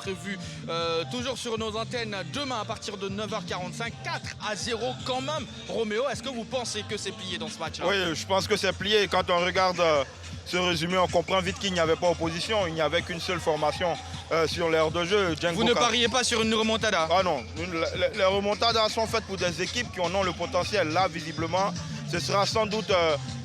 prévu toujours sur nos antennes demain à partir de 9h45. 4-0 quand même. Roméo, est-ce que vous pensez que c'est plié dans ce match-là? Oui, je pense que c'est plié. Quand on regarde ce résumé, on comprend vite qu'il n'y avait pas opposition. Il n'y avait qu'une seule formation sur l'aire de jeu. Vous ne pariez pas sur une remontada? Ah non, les remontadas sont faites pour des équipes qui en ont le potentiel. Là, visiblement, ce sera sans doute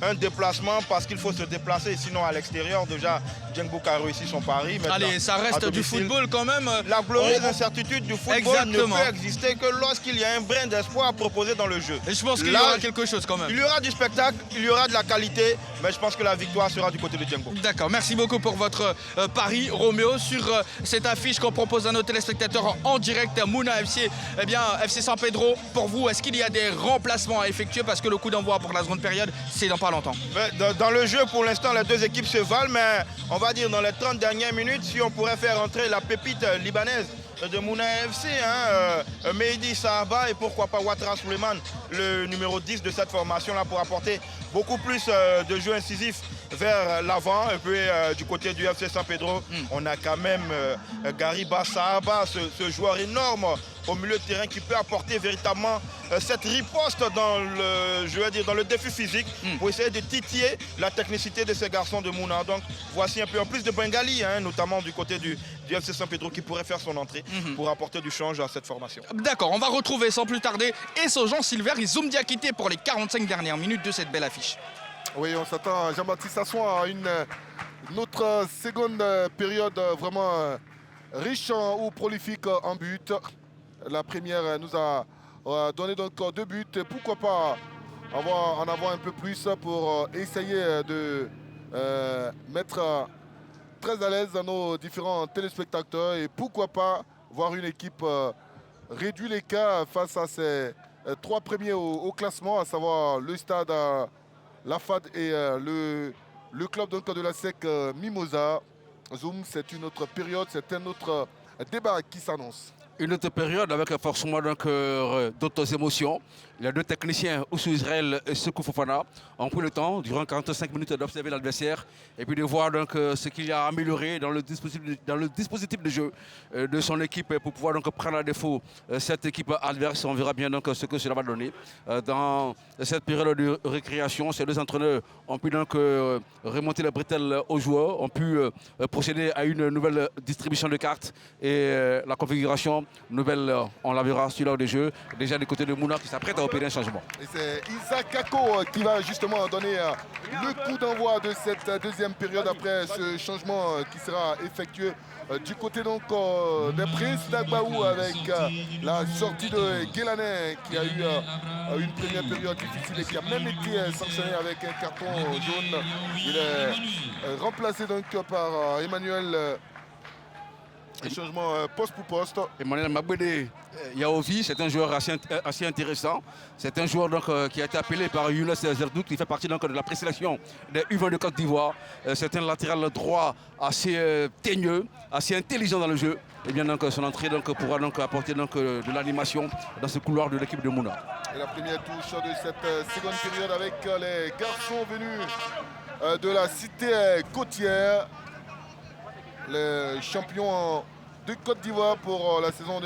un déplacement parce qu'il faut se déplacer. Sinon, à l'extérieur, déjà, Djengbouk a réussi son pari. Maintenant, allez, ça reste du football quand même. La glorieuse incertitude du football Exactement. ne peut exister que lorsqu'il y a un brin d'espoir proposé dans le jeu. Et je pense qu'il y aura quelque chose quand même. Il y aura du spectacle, il y aura de la qualité, mais je pense que la victoire sera du côté de Djengbouk. D'accord, merci beaucoup pour votre pari, Roméo, sur cette affiche qu'on propose à nos téléspectateurs en direct. Mouna FC, eh bien, FC San Pedro, pour vous, est-ce qu'il y a des remplacements à effectuer? Parce que le coup d'envoi pour la seconde période, c'est dans pas longtemps. Dans le jeu, pour l'instant, les deux équipes se valent, mais on va dire dans les 30 dernières minutes, si on pourrait faire entrer la pépite libanaise de Mouna FC, Mehdi Sahaba et pourquoi pas Ouattara Suleiman, le numéro 10 de cette formation-là, pour apporter beaucoup plus de jeu incisif vers l'avant. Et puis du côté du FC San Pedro, on a quand même Gariba Sahaba, ce joueur énorme au milieu de terrain qui peut apporter véritablement cette riposte dans dans le défi physique pour essayer de titiller la technicité de ces garçons de Mouna. Donc voici un peu en plus de Bengali, notamment du côté du FC San Pedro qui pourrait faire son entrée pour apporter du change à cette formation. D'accord, on va retrouver sans plus tarder Jean Silver et Zoum Diakité pour les 45 dernières minutes de cette belle affiche. Oui, on s'attend, Jean-Baptiste Assoin, à une autre seconde période vraiment riche ou prolifique en but. La première nous a donné donc 2 buts. Pourquoi pas en avoir un peu plus pour essayer de mettre très à l'aise nos différents téléspectateurs et pourquoi pas voir une équipe réduire les cas face à ces 3 premiers au classement, à savoir le Stade La FAD et le club donc, de la SEC Mimosa. Zoom, c'est une autre période, c'est un autre débat qui s'annonce. Une autre période avec forcément d'autres émotions. Les deux techniciens, Oussou Israël et Sekou Fofana, ont pris le temps, durant 45 minutes, d'observer l'adversaire et puis de voir donc, ce qu'il y a amélioré dans le dispositif de jeu de son équipe pour pouvoir donc, prendre à défaut cette équipe adverse. On verra bien donc, ce que cela va donner. Dans cette période de récréation, ces deux entraîneurs ont pu donc, remonter les bretelles aux joueurs, ont pu procéder à une nouvelle distribution de cartes et la configuration nouvelle, on la verra sur l'heure de jeu. Déjà du côté de Mouna qui s'apprête à opérer un changement. Et c'est Isaac Kako qui va justement donner le coup d'envoi de cette deuxième période après ce changement qui sera effectué du côté donc des Princes d'Agbaou avec la sortie de Guélané qui a eu une première période difficile et qui a même été sanctionné avec un carton jaune. Il est remplacé donc par Emmanuel. Un changement poste pour poste. Emmanuel Mabwede Yaovi, c'est un joueur assez intéressant. C'est un joueur donc, qui a été appelé par Younes Zerdouk, qui fait partie donc, de la présélection des U20 de Côte d'Ivoire. C'est un latéral droit assez teigneux, assez intelligent dans le jeu. Et bien donc, son entrée donc, pourra donc, apporter donc, de l'animation dans ce couloir de l'équipe de Mouna. Et la première touche de cette seconde période avec les garçons venus de la cité côtière. Les champions de Côte d'Ivoire pour la saison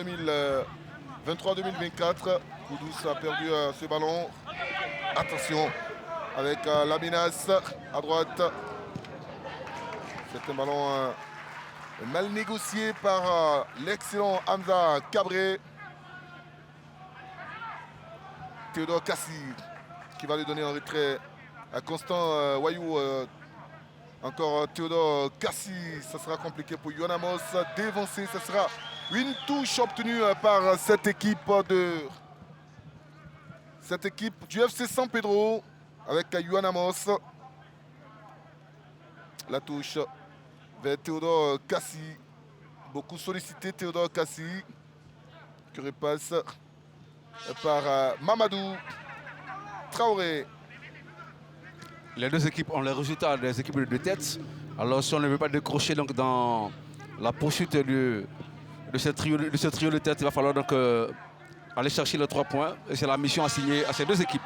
2023-2024. Koudous a perdu ce ballon. Attention avec la menace à droite. C'est un ballon mal négocié par l'excellent Hamza Cabré. Théodore Kassi qui va lui donner un retrait à Constant Wayou. Encore Théodore Kassi, ça sera compliqué pour Yoanamos. Dévancé, ce sera une touche obtenue par cette équipe du FC San Pedro avec Yoanamos. La touche vers Théodore Kassi. Beaucoup sollicité Théodore Kassi qui repasse par Mamadou Traoré. Les deux équipes ont les résultats des équipes de tête. Alors si on ne veut pas décrocher donc, dans la poursuite de ce trio de tête, il va falloir donc, aller chercher les 3 points. Et c'est la mission assignée à ces deux équipes.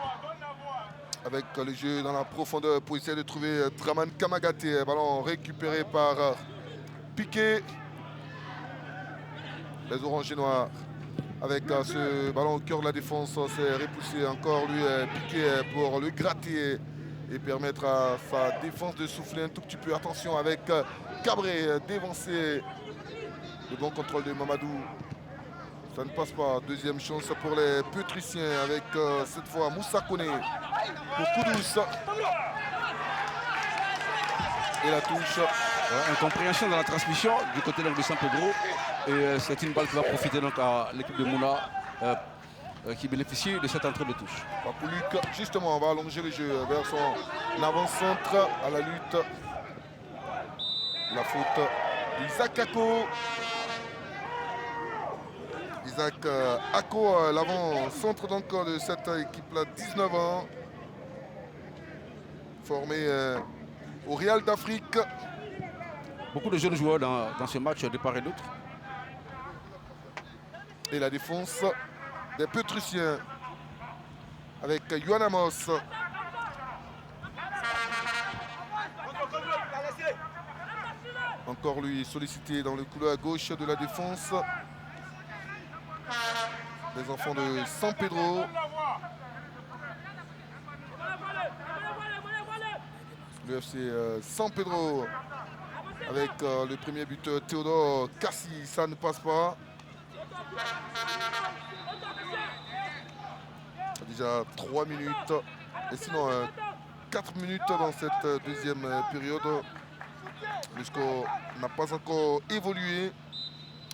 Avec le jeu dans la profondeur pour essayer de trouver Draman Kamagaté. Ballon récupéré par Piqué. Les oranges et noirs. Avec ce ballon au cœur de la défense, c'est repoussé encore, lui piqué pour le gratter et permettre à sa défense de souffler un tout petit peu. Attention avec Cabré dévancé. Le bon contrôle de Mamadou. Ça ne passe pas. Deuxième chance pour les Pétriciens avec cette fois Moussa Koné pour Koudous. Et la touche. Incompréhension dans la transmission du côté de San Pedro. Et c'est une balle qui va profiter donc à l'équipe de Mouna qui bénéficie de cette entrée de touche. Papoulik, justement, on va allonger le jeu vers son avant-centre à la lutte. La faute d'Isaac Ako. Isaac Ako, l'avant-centre donc de cette équipe-là, 19 ans. Formé au Real d'Afrique. Beaucoup de jeunes joueurs dans ce match de part et d'autre. Et la défense des Pétriciens avec Yohan Amos. Encore lui sollicité dans le couloir gauche de la défense. Les enfants de San Pedro. Le FC San Pedro avec le premier buteur Théodore Cassi, ça ne passe pas. Déjà 3 minutes et sinon 4 minutes dans cette deuxième période. Le score n'a pas encore évolué.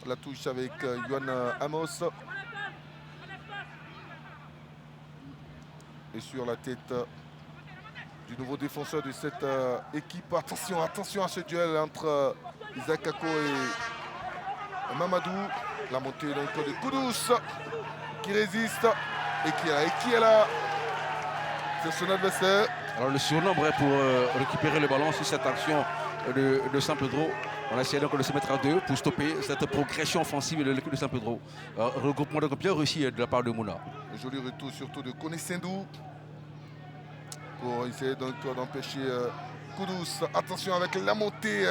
La touche avec Yohan Amos. Et sur la tête du nouveau défenseur de cette équipe. Attention, attention à ce duel entre Isaac Ako et Mamadou. La montée donc de Koudous qui résiste et qui est là. C'est son adversaire. Alors le surnombre pour récupérer le ballon sur cette action de San Pedro. On a essayé donc de se mettre à deux pour stopper cette progression offensive de l'équipe de San Pedro. Regroupement donc bien réussi de la part de Mouna. Un joli retour surtout de Koné Sendou pour essayer donc d'empêcher Koudous. Attention avec la montée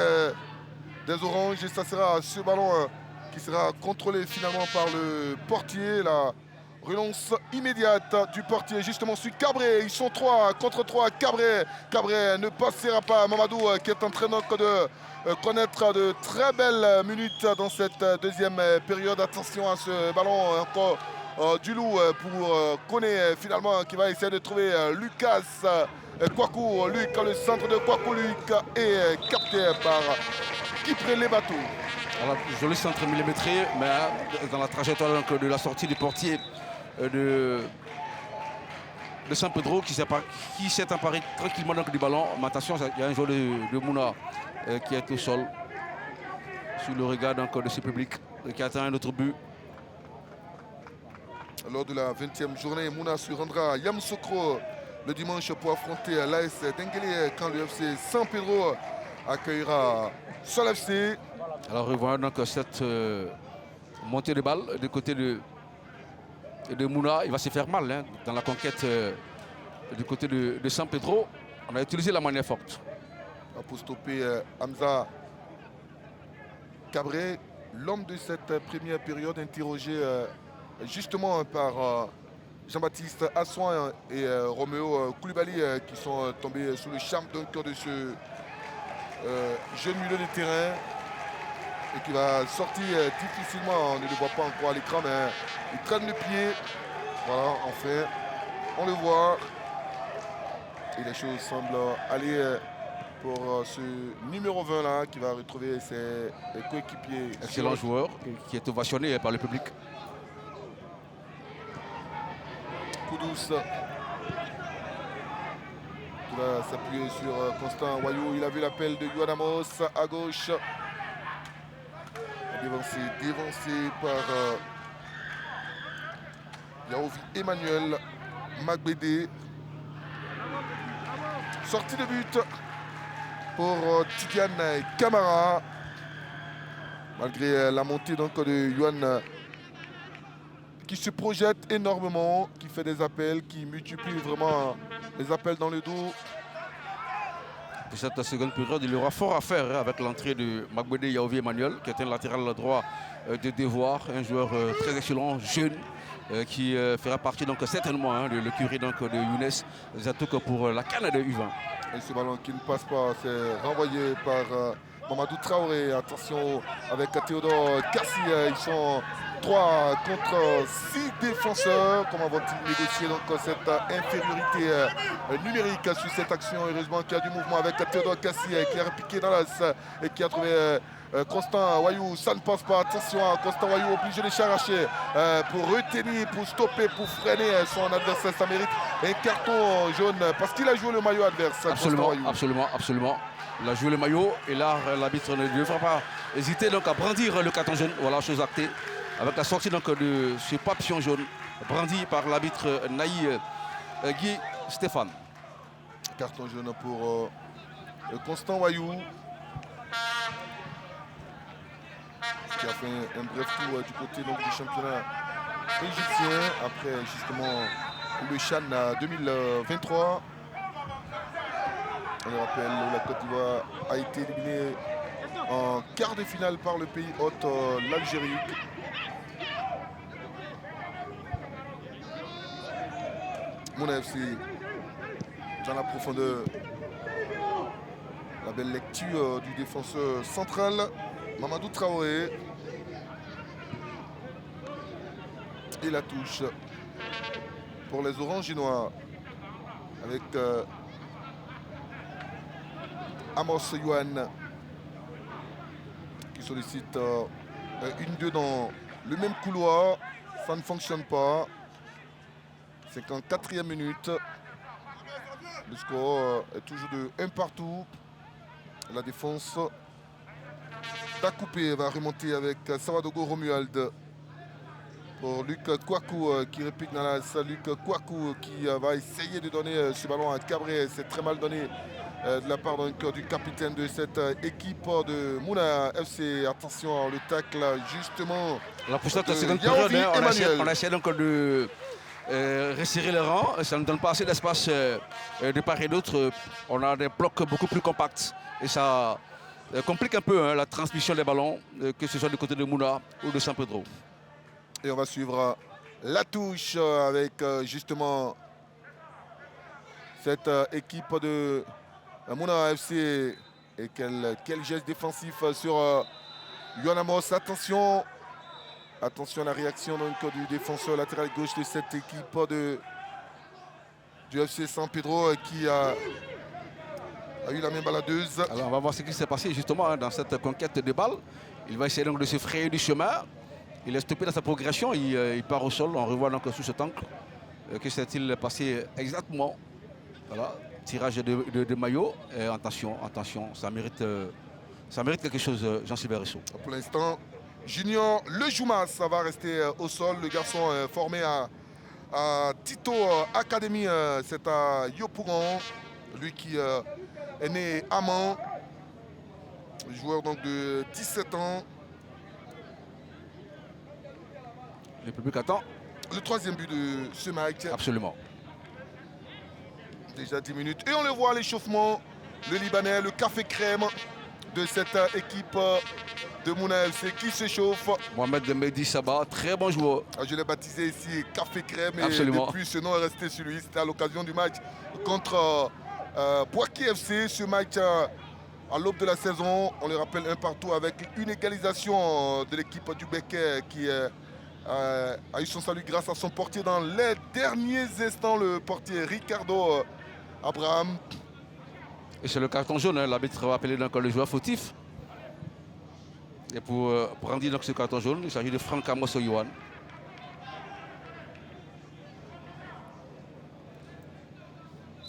des oranges et ça sera ce ballon qui sera contrôlé finalement par le portier. La relance immédiate du portier justement sur Cabré. Ils sont 3 contre 3. Cabré ne passera pas. Mamadou qui est en train donc de connaître de très belles minutes dans cette deuxième période. Attention à ce ballon encore du loup pour Koné finalement qui va essayer de trouver Lucas Kouakou. Luc, le centre de Kouakou, Luc est capté par Kipré les bateaux. Alors, joli centre millimétré, mais dans la trajectoire donc, de la sortie du portier de San Pedro qui s'est emparé tranquillement donc, du ballon. Mais attention, il y a un joueur de Mouna qui est au sol sous le regard donc, de ce public qui attend un autre but. Lors de la 20e journée, Mouna se rendra à Yamoussoukro le dimanche pour affronter l'AS Denguélé quand le FC San Pedro accueillera Sol FC. Alors revoyons donc cette montée de balle du côté de Mouna. Il va se faire mal hein, dans la conquête du côté de San Pedro. On a utilisé la manière forte. Pour stopper Hamza Cabré, l'homme de cette première période interrogé justement par Jean-Baptiste Assouin et Roméo Koulibaly qui sont tombés sous le charme donc, de ce jeune milieu de terrain et qui va sortir difficilement. On ne le voit pas encore à l'écran, mais il traîne le pied. Voilà, enfin, on le voit. Et les choses semblent aller pour ce numéro 20 là qui va retrouver ses coéquipiers. Excellent joueur qui est ovationné par le public. Koudous qui va s'appuyer sur Constant Wayou. Il a vu l'appel de Yohan Amos à gauche. Dévancé par Yaovi Emmanuel Magbédé. Sortie de but pour Tidiane Camara. Malgré la montée donc, de Yohan qui se projette énormément, qui fait des appels, qui multiplie vraiment les appels dans le dos. Pour cette seconde période, il y aura fort à faire avec l'entrée de Magbede Yaovi Emmanuel, qui est un latéral droit de devoir, un joueur très excellent, jeune, qui fera partie donc certainement de l'écurie de Younes Zatouk pour la canne de U20. Et ce ballon qui ne passe pas, c'est renvoyé par Mamadou Traoré. Attention avec Théodore Kassi. Ils sont 3 contre 6 défenseurs. Comment vont-ils négocier donc cette infériorité numérique sur cette action? Heureusement qu'il y a du mouvement avec Théodore Kassi qui a repiqué dans l'as et qui a trouvé Constant Wayou. Ça ne passe pas. Attention, Constant Wayou obligé de s'arracher pour retenir, pour stopper, pour freiner son adversaire. Ça mérite un carton jaune parce qu'il a joué le maillot adverse. Absolument, absolument, absolument. Il a joué le maillot et là, l'arbitre ne devra pas hésiter donc à brandir le carton jaune. Voilà, chose actée. Avec la sortie donc de ce papillon jaune brandi par l'arbitre Naï Guy Stéphane. Carton jaune pour Constant Wayou. Qui a fait un bref tour du côté donc, du championnat égyptien après justement le Chan 2023. On le rappelle, la Côte d'Ivoire a été éliminée en quart de finale par le pays hôte, l'Algérie. Mouna FC dans la profondeur. La belle lecture du défenseur central, Mamadou Traoré. Et la touche pour les oranges et noirs avec Amos Yuan qui sollicite une 2 dans le même couloir. Ça ne fonctionne pas. 54e minute. Le score est toujours de 1 partout. La défense d'Akoupé va remonter avec Savadogo Romuald. Pour Luc Kouakou qui réplique dans la salle. Luc Kouakou qui va essayer de donner ce ballon à Cabré. C'est très mal donné de la part du capitaine de cette équipe de Mouna FC. Attention, le tacle justement. La prochaine seconde période, on a essayé donc de resserrer les rangs. Ça ne donne pas assez d'espace de part et d'autre. On a des blocs beaucoup plus compacts. Et ça complique un peu la transmission des ballons, que ce soit du côté de Mouna ou de San Pedro. Et on va suivre la touche avec justement cette équipe de Mouna FC. Et quel geste défensif sur Yohan Amos. Attention à la réaction donc, du défenseur latéral gauche de cette équipe du FC San Pedro qui a eu la main baladeuse. Alors on va voir ce qui s'est passé justement dans cette conquête de balles. Il va essayer donc de se frayer du chemin. Il est stoppé dans sa progression, il part au sol, on revoit donc sous ce tank. Que s'est-il passé exactement? Voilà, tirage de maillot. Et attention, ça mérite quelque chose, Jean-Sylvain Rissot. Pour l'instant, Junior Lejoumas, ça va rester au sol. Le garçon formé à Tito Academy, c'est à Yopougon. Lui qui est né à Mans, joueur donc de 17 ans. Le public attend. Le 3e but de ce match. Absolument. Déjà 10 minutes. Et on le voit à l'échauffement. Le Libanais, le café crème de cette équipe de Mouna FC qui s'échauffe. Mohamed Mehdi Saba, très bon joueur. Je l'ai baptisé ici café crème. Et absolument. Depuis, ce nom est resté sur lui. C'était à l'occasion du match contre Boaké FC. Ce match à l'aube de la saison. On le rappelle 1 partout avec une égalisation de l'équipe du Béquet qui a eu son salut grâce à son portier dans les derniers instants, le portier Ricardo Abraham. Et c'est le carton jaune, l'arbitre va appeler donc le joueur fautif. Et pour brandir donc ce carton jaune, il s'agit de Franck Amos Yuan.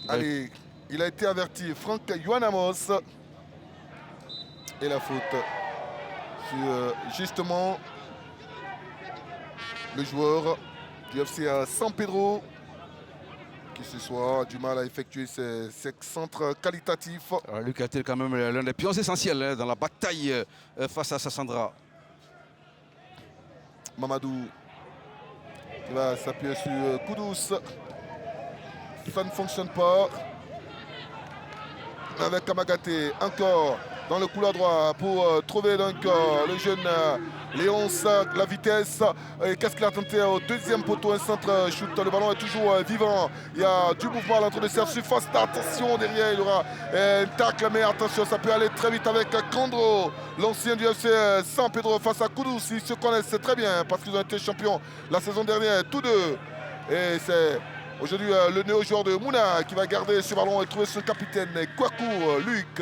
Allez, il a été averti, Franck Yohan Amos. Et la faute sur justement le joueur du FC San Pedro qui ce soir a du mal à effectuer ses centres qualitatifs. Alors, Luc a été quand même l'un des pions essentiels dans la bataille face à Sassandra. Mamadou qui va s'appuyer sur Koudous. Ça ne fonctionne pas. avec Kamagate encore dans le couloir droit pour trouver donc le jeune Léonce, la vitesse. Et qu'est-ce qu'il a tenté au deuxième poteau, un centre shoot. Le ballon est toujours vivant. Il y a du mouvement à l'entrée de serve surface. Attention derrière, il y aura un tacle, mais attention, ça peut aller très vite avec Kandro, l'ancien du FC San Pedro face à Koudous. Ils se connaissent très bien parce qu'ils ont été champions la saison dernière, tous deux. Et c'est aujourd'hui le néo-joueur de Mouna qui va garder ce ballon et trouver son capitaine, Kouakou Luc.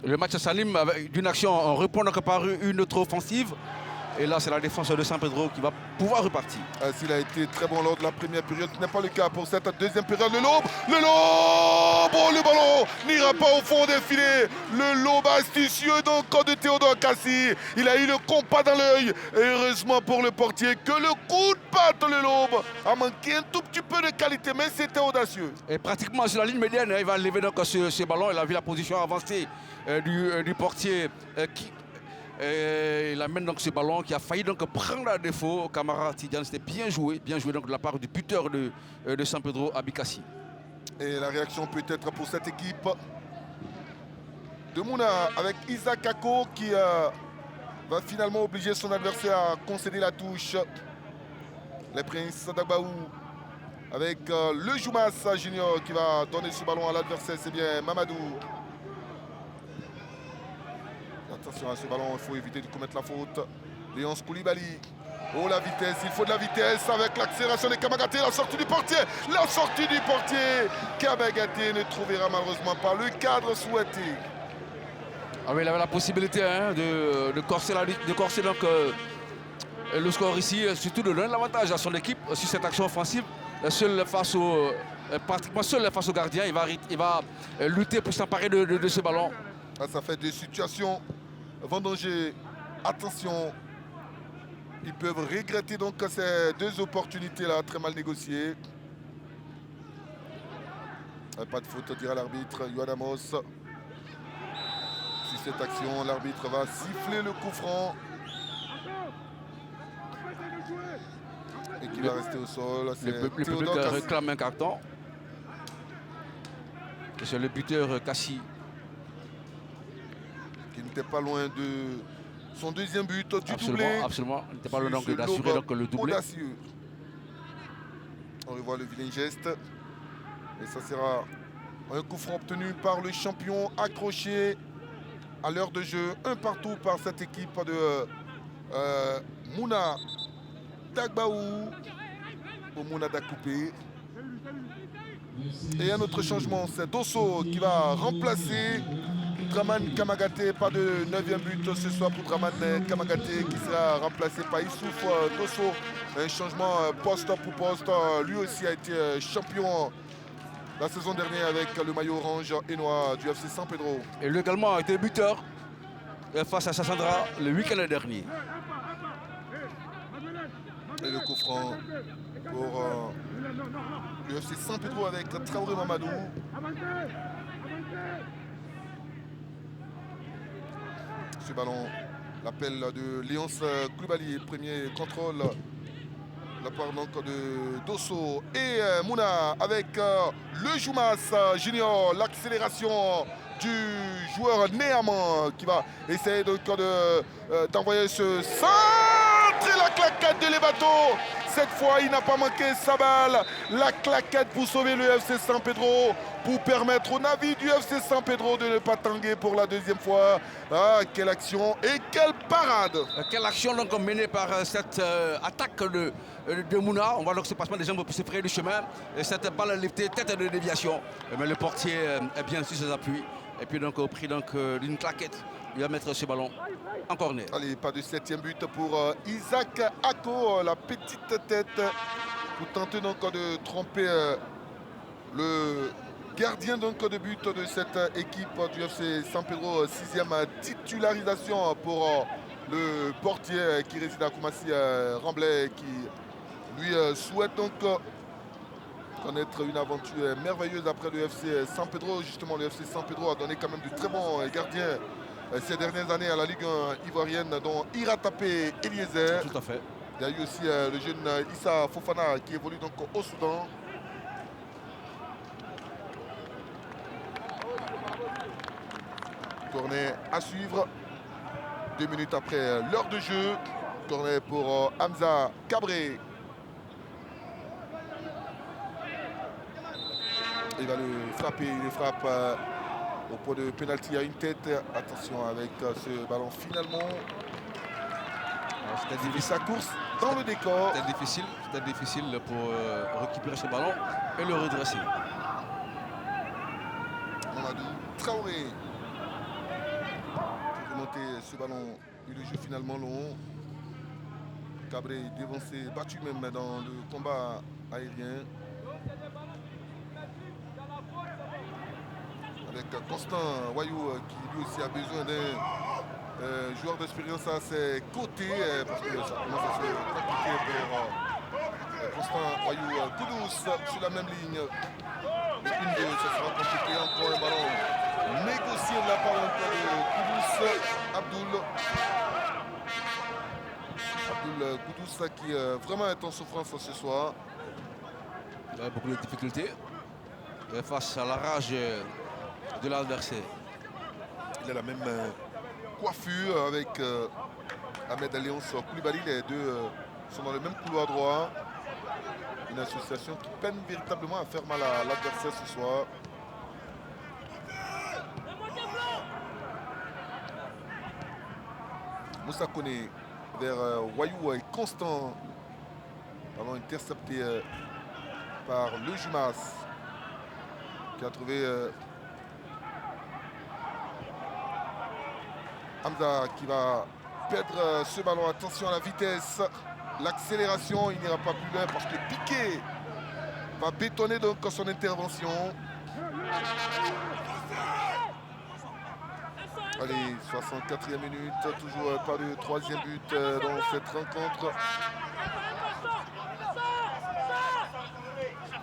Le match s'anime d'une action en répondant par une autre offensive. Et là, c'est la défense de San Pedro qui va pouvoir repartir. S'il a été très bon lors de la première période, ce n'est pas le cas pour cette deuxième période. Le lobe, oh, le ballon n'ira pas au fond des filets. Le lobe astucieux donc de Théodore Cassi. Il a eu le compas dans l'œil. Et heureusement pour le portier que le coup de patte, le lobe, a manqué un tout petit peu de qualité, mais c'était audacieux. Et pratiquement sur la ligne médiane, il va lever donc ce ballon. Il a vu la position avancée du portier qui... Et il amène donc ce ballon qui a failli donc prendre à défaut Camara Tidiane. C'était bien joué donc de la part du buteur de San Pedro, Abikassi. Et la réaction peut être pour cette équipe de Mouna avec Isaac Ako qui va finalement obliger son adversaire à concéder la touche. Les Princes d'Agbaou avec le Joumas Junior qui va donner ce ballon à l'adversaire. C'est bien Mamadou. Attention à ce ballon, il faut éviter de commettre la faute. Léonce Koulibaly. Oh, la vitesse, il faut de la vitesse avec l'accélération de Kamagate, la sortie du portier. La sortie du portier. Kamagate ne trouvera malheureusement pas le cadre souhaité. Ah oui, il avait la possibilité de corser donc, le score ici, surtout de donner l'avantage à son équipe sur cette action offensive. Pratiquement seul face au gardien, il va lutter pour s'emparer de ce ballon. Ça fait des situations vendangées. Attention, ils peuvent regretter donc ces deux opportunités-là, très mal négociées. Pas de faute, dira l'arbitre, Yoann Amos. Sur cette action, l'arbitre va siffler le coup franc. Et qui va rester au sol. Le public réclame un carton. C'est le buteur Cassi. Qui n'était pas loin de son deuxième but du doublé. Absolument, il n'était pas loin d'assurer le doublé. Audacieux. On revoit le vilain geste. Et ça sera un coup franc obtenu par le champion, accroché à l'heure de jeu. Un partout par cette équipe de Mouna Dagbaou. Au Mouna Dakoupé. Et un autre changement, c'est Dosso qui va remplacer Draman Kamagate. Pas de 9e but ce soir pour Draman Kamagate qui sera remplacé par Issouf Dosso. Un changement poste pour poste. Lui aussi a été champion la saison dernière avec le maillot orange et noir du FC San Pedro. Et lui également a été buteur face à Sassandra le week-end dernier. Et le coup franc pour l'UFC San Pedro avec Traoré Mamadou. Ce ballon, l'appel de Léonce Koulibaly, premier contrôle de la part donc de Dosso et Mouna avec le Joumas Junior, l'accélération du joueur Néaman qui va essayer donc d'envoyer ce centre et la claquette de Lebato. Cette fois, il n'a pas manqué sa balle. La claquette pour sauver le FC San Pedro, pour permettre au navire du FC San Pedro de ne pas tanguer pour la deuxième fois. Ah, quelle action et quelle parade! Quelle action donc menée par cette attaque de Mouna. On voit donc ce passement des jambes pour se frayer du chemin. Et cette balle liftée, tête de déviation. Mais le portier est bien sur ses appuis. Et puis donc au prix d'une claquette, il va mettre ce ballon en corner. Allez, pas de 7e but pour Isaac Ako, la petite tête, pour tenter donc de tromper le gardien donc de but de cette équipe du FC San Pedro. 6e titularisation pour le portier qui réside à Koumassi, Ramblay, qui lui souhaite donc connaître une aventure merveilleuse après le FC San Pedro. Justement, le FC San Pedro a donné quand même de très bons gardiens ces dernières années à la Ligue 1 ivoirienne, dont Iratapé Eliezer. Tout à fait. Il y a eu aussi le jeune Issa Fofana qui évolue donc au Soudan. Corner à suivre. 2 minutes après l'heure de jeu. Corner pour Hamza Cabré. Il va le frapper, il frappe au point de pénalty à une tête. Attention avec ce ballon finalement. C'était Il fait difficile, sa course dans le décor. c'était difficile pour récupérer ce ballon et le redresser. Mamadou Traoré. Pour remonter ce ballon. Et le jeu finalement long. Cabré dévancé, battu même dans le combat aérien. Avec Constant Wayou qui lui aussi a besoin d'un joueur d'expérience à ses côtés parce que ça commence à se compliquer pour Constant Wayou Koudous sur la même ligne. Le 1-2, ça sera compliqué. Encore un ballon négocié de la part encore de Koudous. Abdoul Koudous qui vraiment est en souffrance ce soir. Il a beaucoup de difficultés face à la rage de l'adversaire. Il a la même coiffure avec Ahmed Alliance Koulibaly. Les deux sont dans le même couloir droit. Une association qui peine véritablement à faire mal à l'adversaire ce soir. Moussa Koné vers Wayou et Constant. Ballon intercepté par le Jumas qui a trouvé Hamza qui va perdre ce ballon. Attention à la vitesse, l'accélération, il n'ira pas plus loin parce que Piqué va bétonner donc son intervention. Allez, 64e minute, toujours pas de troisième but dans cette rencontre.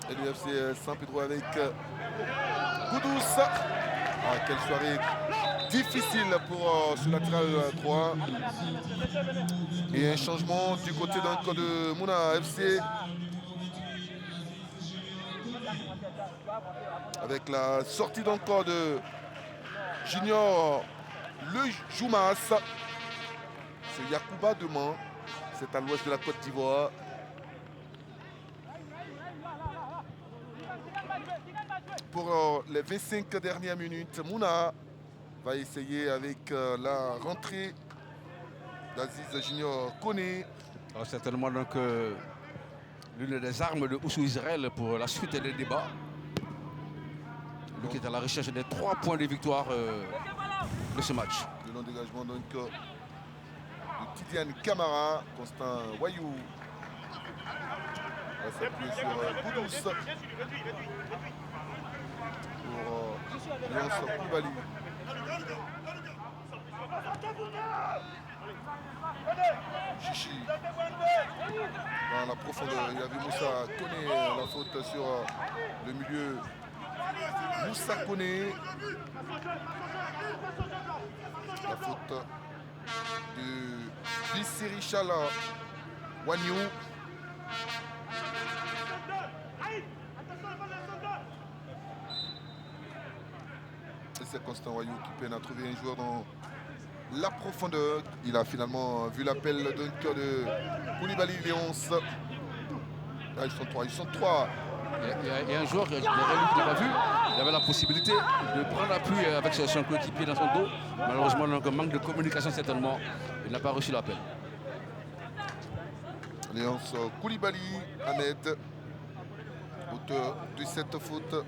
Et l'UFC Saint-Pedro avec Koudous. Ah, quelle soirée difficile pour ce latéral droit. Et un changement du côté de Mouna FC. Avec la sortie d'encore de Junior Le Joumas. C'est Yacouba Deman. C'est à l'ouest de la Côte d'Ivoire. Pour les 25 dernières minutes, Mouna va essayer avec la rentrée d'Aziz Junior Koné. Alors, certainement donc l'une des armes de Oussou Israël pour la suite des débats. Lui qui est à la recherche des 3 points de victoire de ce match. Le long dégagement donc de Tidiane Camara, Constant Wayou. On va s'appuyer sur Koudous. Pour Léonce Koulibaly. Chichi. Dans la profondeur, il a vu Moussa Koné, la faute sur le milieu. Moussa Koné. La faute de Bissiri Chala Wagnou. Et c'est Constant Wayou qui peine à trouver un joueur dans la profondeur. Il a finalement vu l'appel d'un cœur de Koulibaly Léonce. Là, ils sont trois. Il y a un joueur qui n'a pas vu. Il avait la possibilité de prendre appui avec son coéquipier dans son dos. Malheureusement, donc, un manque de communication certainement. Il n'a pas reçu l'appel. Léonce Koulibaly, Ahmed, auteur de cette faute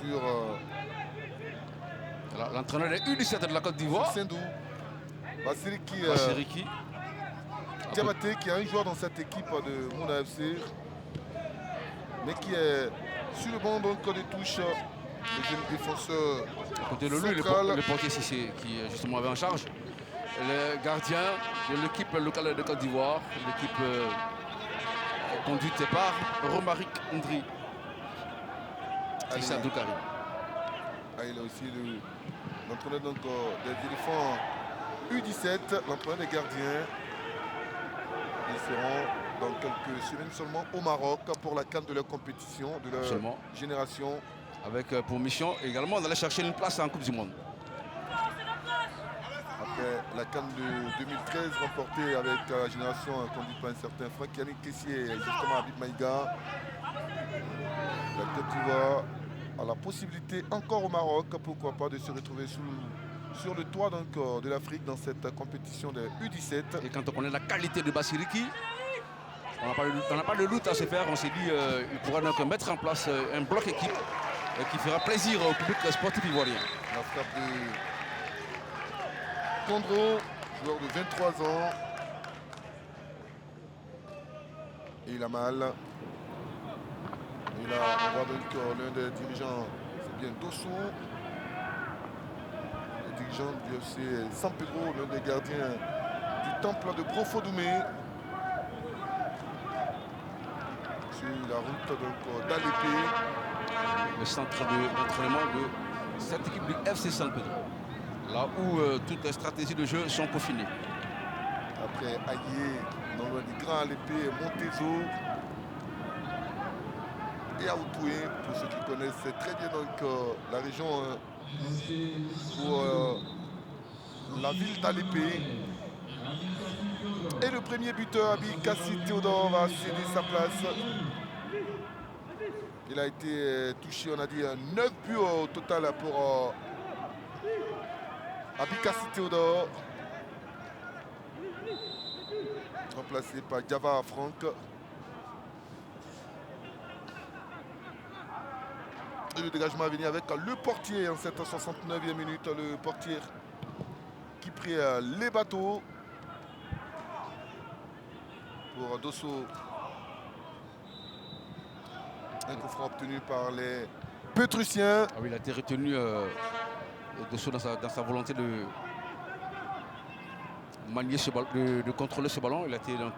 sur l'entraîneur des U17 de la Côte d'Ivoire. Sindou. Basiriki Diamaté, qui est un joueur dans cette équipe de Mouna FC, mais qui est sur le banc donc de touche, le jeune défenseur. À côté de lui, le portier Cissé, qui justement avait en charge le gardien de l'équipe locale de Côte d'Ivoire, l'équipe conduite par Romaric Ndri. Issa Abdou Karim. Il a aussi l'entraîneur des éléphants U17, l'entraîneur des gardiens. Ils seront dans quelques semaines seulement au Maroc pour la CAN de leur compétition, de leur génération. Avec pour mission également d'aller chercher une place en Coupe du Monde. après la CAN de 2013 remportée avec la génération conduite par un certain Franck Yannick Kessier, justement Habib Maïga. La Côte d'Ivoire a la possibilité encore au Maroc, pourquoi pas, de se retrouver sur le toit donc, de l'Afrique dans cette compétition de U17. Et quand on connaît la qualité de Bassiriki, on n'a pas de doute à se faire. On s'est dit qu'il pourra donc mettre en place un bloc équipe qui fera plaisir au public sportif ivoirien. La frappe de Tondro, joueur de 23 ans. Et il a mal. Et là, on voit donc l'un des dirigeants, c'est bien Dosso. Le dirigeant du FC San Pedro, l'un des gardiens du temple de Profodoumé. Sur la route donc d'Alépé. Le centre d'entraînement de cette équipe du FC San Pedro. Là où toutes les stratégies de jeu sont peaufinées. Après Aguier, dans le du grand Alépé, Montezo. Et Aoutoué, pour ceux qui connaissent très bien donc, la région pour la ville d'Alépé. Et le premier buteur, Abi Kassi Théodore, va céder sa place. Il a été touché, on a dit 9 buts au total pour Abi Kassi Théodore. Remplacé par Java Franck. Et le dégagement à venir avec le portier en cette 69e minute. Le portier qui prit les bateaux pour Dosso. Un coup franc obtenu par les Pétrusiens. Ah oui, il a été retenu Dosso dans sa volonté de manier ce ballon, de contrôler ce ballon. Il a été donc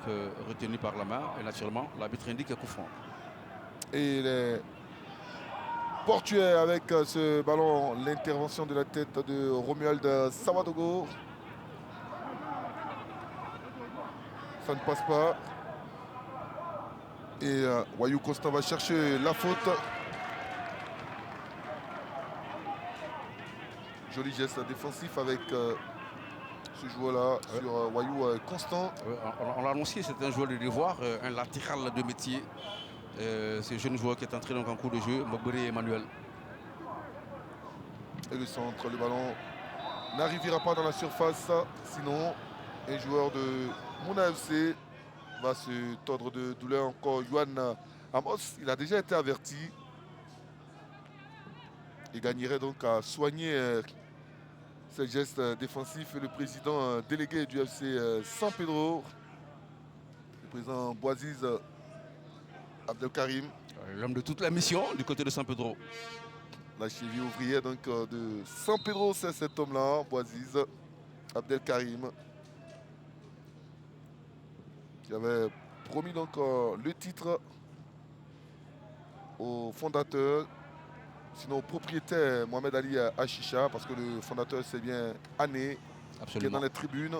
retenu par la main et naturellement l'arbitre indique un coup franc. Et les Portuaires avec ce ballon, l'intervention de la tête de Romuald Savadogo. Ça ne passe pas. Et Wayou Constant va chercher la faute. Joli geste défensif avec ce joueur-là sur Wayou Constant. On l'a annoncé, c'est un joueur de devoir, un latéral de métier. C'est un jeune joueur qui est entré donc en cours de jeu, Mogbere Emmanuel. Et le centre, le ballon n'arrivera pas dans la surface. Sinon, un joueur de Mouna FC va se tordre de douleur. Encore Yohan Amos, il a déjà été averti. Il gagnerait donc à soigner ce geste défensif. Le président délégué du FC San Pedro, le président Boaziz Abdelkarim. L'homme de toute la mission du côté de San Pedro. La cheville ouvrière donc, de San Pedro, c'est cet homme-là, Boaziz Abdelkarim, qui avait promis donc le titre au fondateur, sinon au propriétaire Mohamed Ali Achicha, parce que le fondateur c'est bien Ané, qui est dans les tribunes.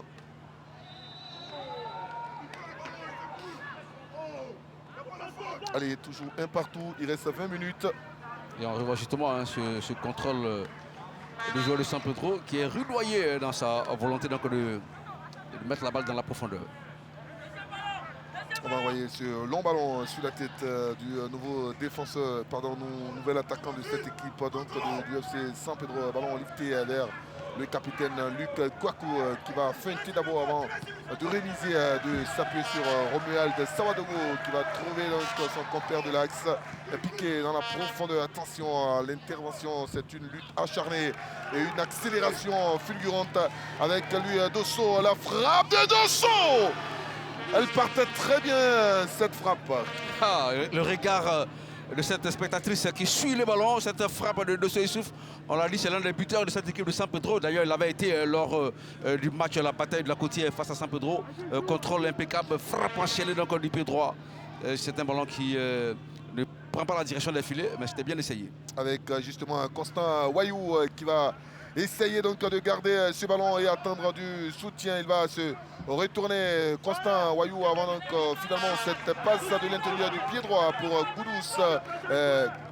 Allez, toujours un partout, il reste 20 minutes. Et on revoit justement ce contrôle du joueur de San Pedro qui est rudoyé dans sa volonté donc de mettre la balle dans la profondeur. On va envoyer ce long ballon sur la tête du nouveau défenseur, nouvel attaquant de cette équipe donc, du FC San Pedro. Ballon lifté vers le capitaine Luc Kouakou qui va feinter d'abord avant de rémiser, de s'appuyer sur Romuald Savadogo qui va trouver donc, son compère de l'axe, piqué dans la profondeur. Attention à l'intervention, c'est une lutte acharnée et une accélération fulgurante avec lui Dosso. La frappe de Dosso, elle partait très bien cette frappe. Ah, le regard de cette spectatrice qui suit le ballon, cette frappe de Dosso Youssouf. On l'a dit, c'est l'un des buteurs de cette équipe de San Pedro. D'ailleurs, il avait été lors du match à la bataille de la Côtière face à San Pedro. Contrôle impeccable, frappe enchaînée donc du pied droit. C'est un ballon qui ne prend pas la direction des filets, mais c'était bien essayé. Avec justement Constant Wayou qui va essayer donc de garder ce ballon et attendre du soutien. Il va se retourner Constant Wayou avant donc finalement cette passe de l'intérieur du pied droit pour Goudous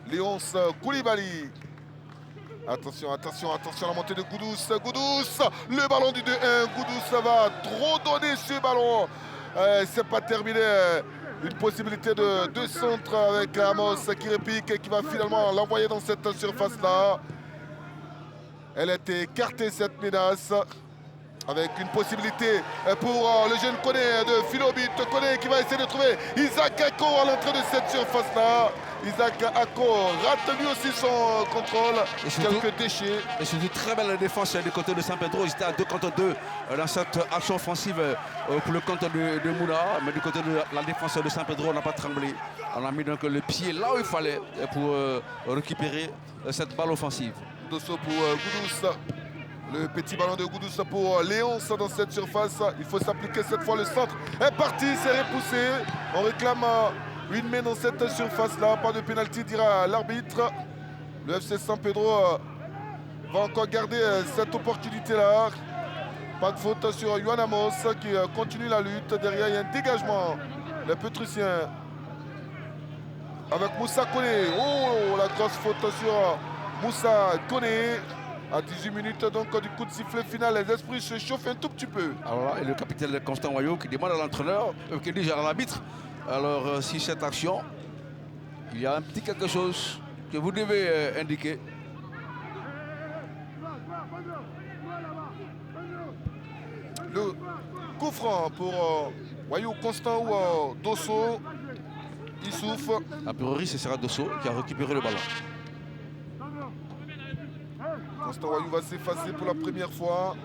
Léonce Koulibaly. Attention, attention, attention à la montée de Goudous. Goudous, le ballon du 2-1. Goudous va trop donner ce ballon. C'est pas terminé. Une possibilité de deux centres avec Amos qui réplique et qui va finalement l'envoyer dans cette surface-là. Elle a été écartée, cette menace. Avec une possibilité pour le jeune Koné de Philobit. Koné qui va essayer de trouver Isaac Ako à l'entrée de cette surface-là. Isaac Ako rate lui aussi son contrôle. Et surtout, quelques déchets. Et c'est une très belle défense du côté de San Pedro. Ils étaient à 2 contre 2 dans cette action offensive pour le compte de Mouna. Mais du côté de la défense de San Pedro, on n'a pas tremblé. On a mis donc le pied là où il fallait pour récupérer cette balle offensive. Dosso pour Goudous. Le petit ballon de Goudous pour Léonce dans cette surface. Il faut s'appliquer cette fois. Le centre est parti, c'est repoussé. On réclame une main dans cette surface-là. Pas de pénalty, dira l'arbitre. Le FC San Pedro va encore garder cette opportunité-là. Pas de faute sur Yohan Amos qui continue la lutte. Derrière, il y a un dégagement. Les Pétrussiens avec Moussa Koné. Oh, la grosse faute sur Moussa Koné. À 18 minutes donc du coup de sifflet final, les esprits se chauffent un tout petit peu. Alors là, et le capitaine Constant Wayo qui demande à l'entraîneur, qui dit à l'arbitre, alors si cette action, il y a un petit quelque chose que vous devez indiquer. Le coup franc pour Wayo Constant ou Dosso. Issouf. A priori, ce sera Dosso qui a récupéré le ballon. Constant Wayo va s'effacer pour la première fois.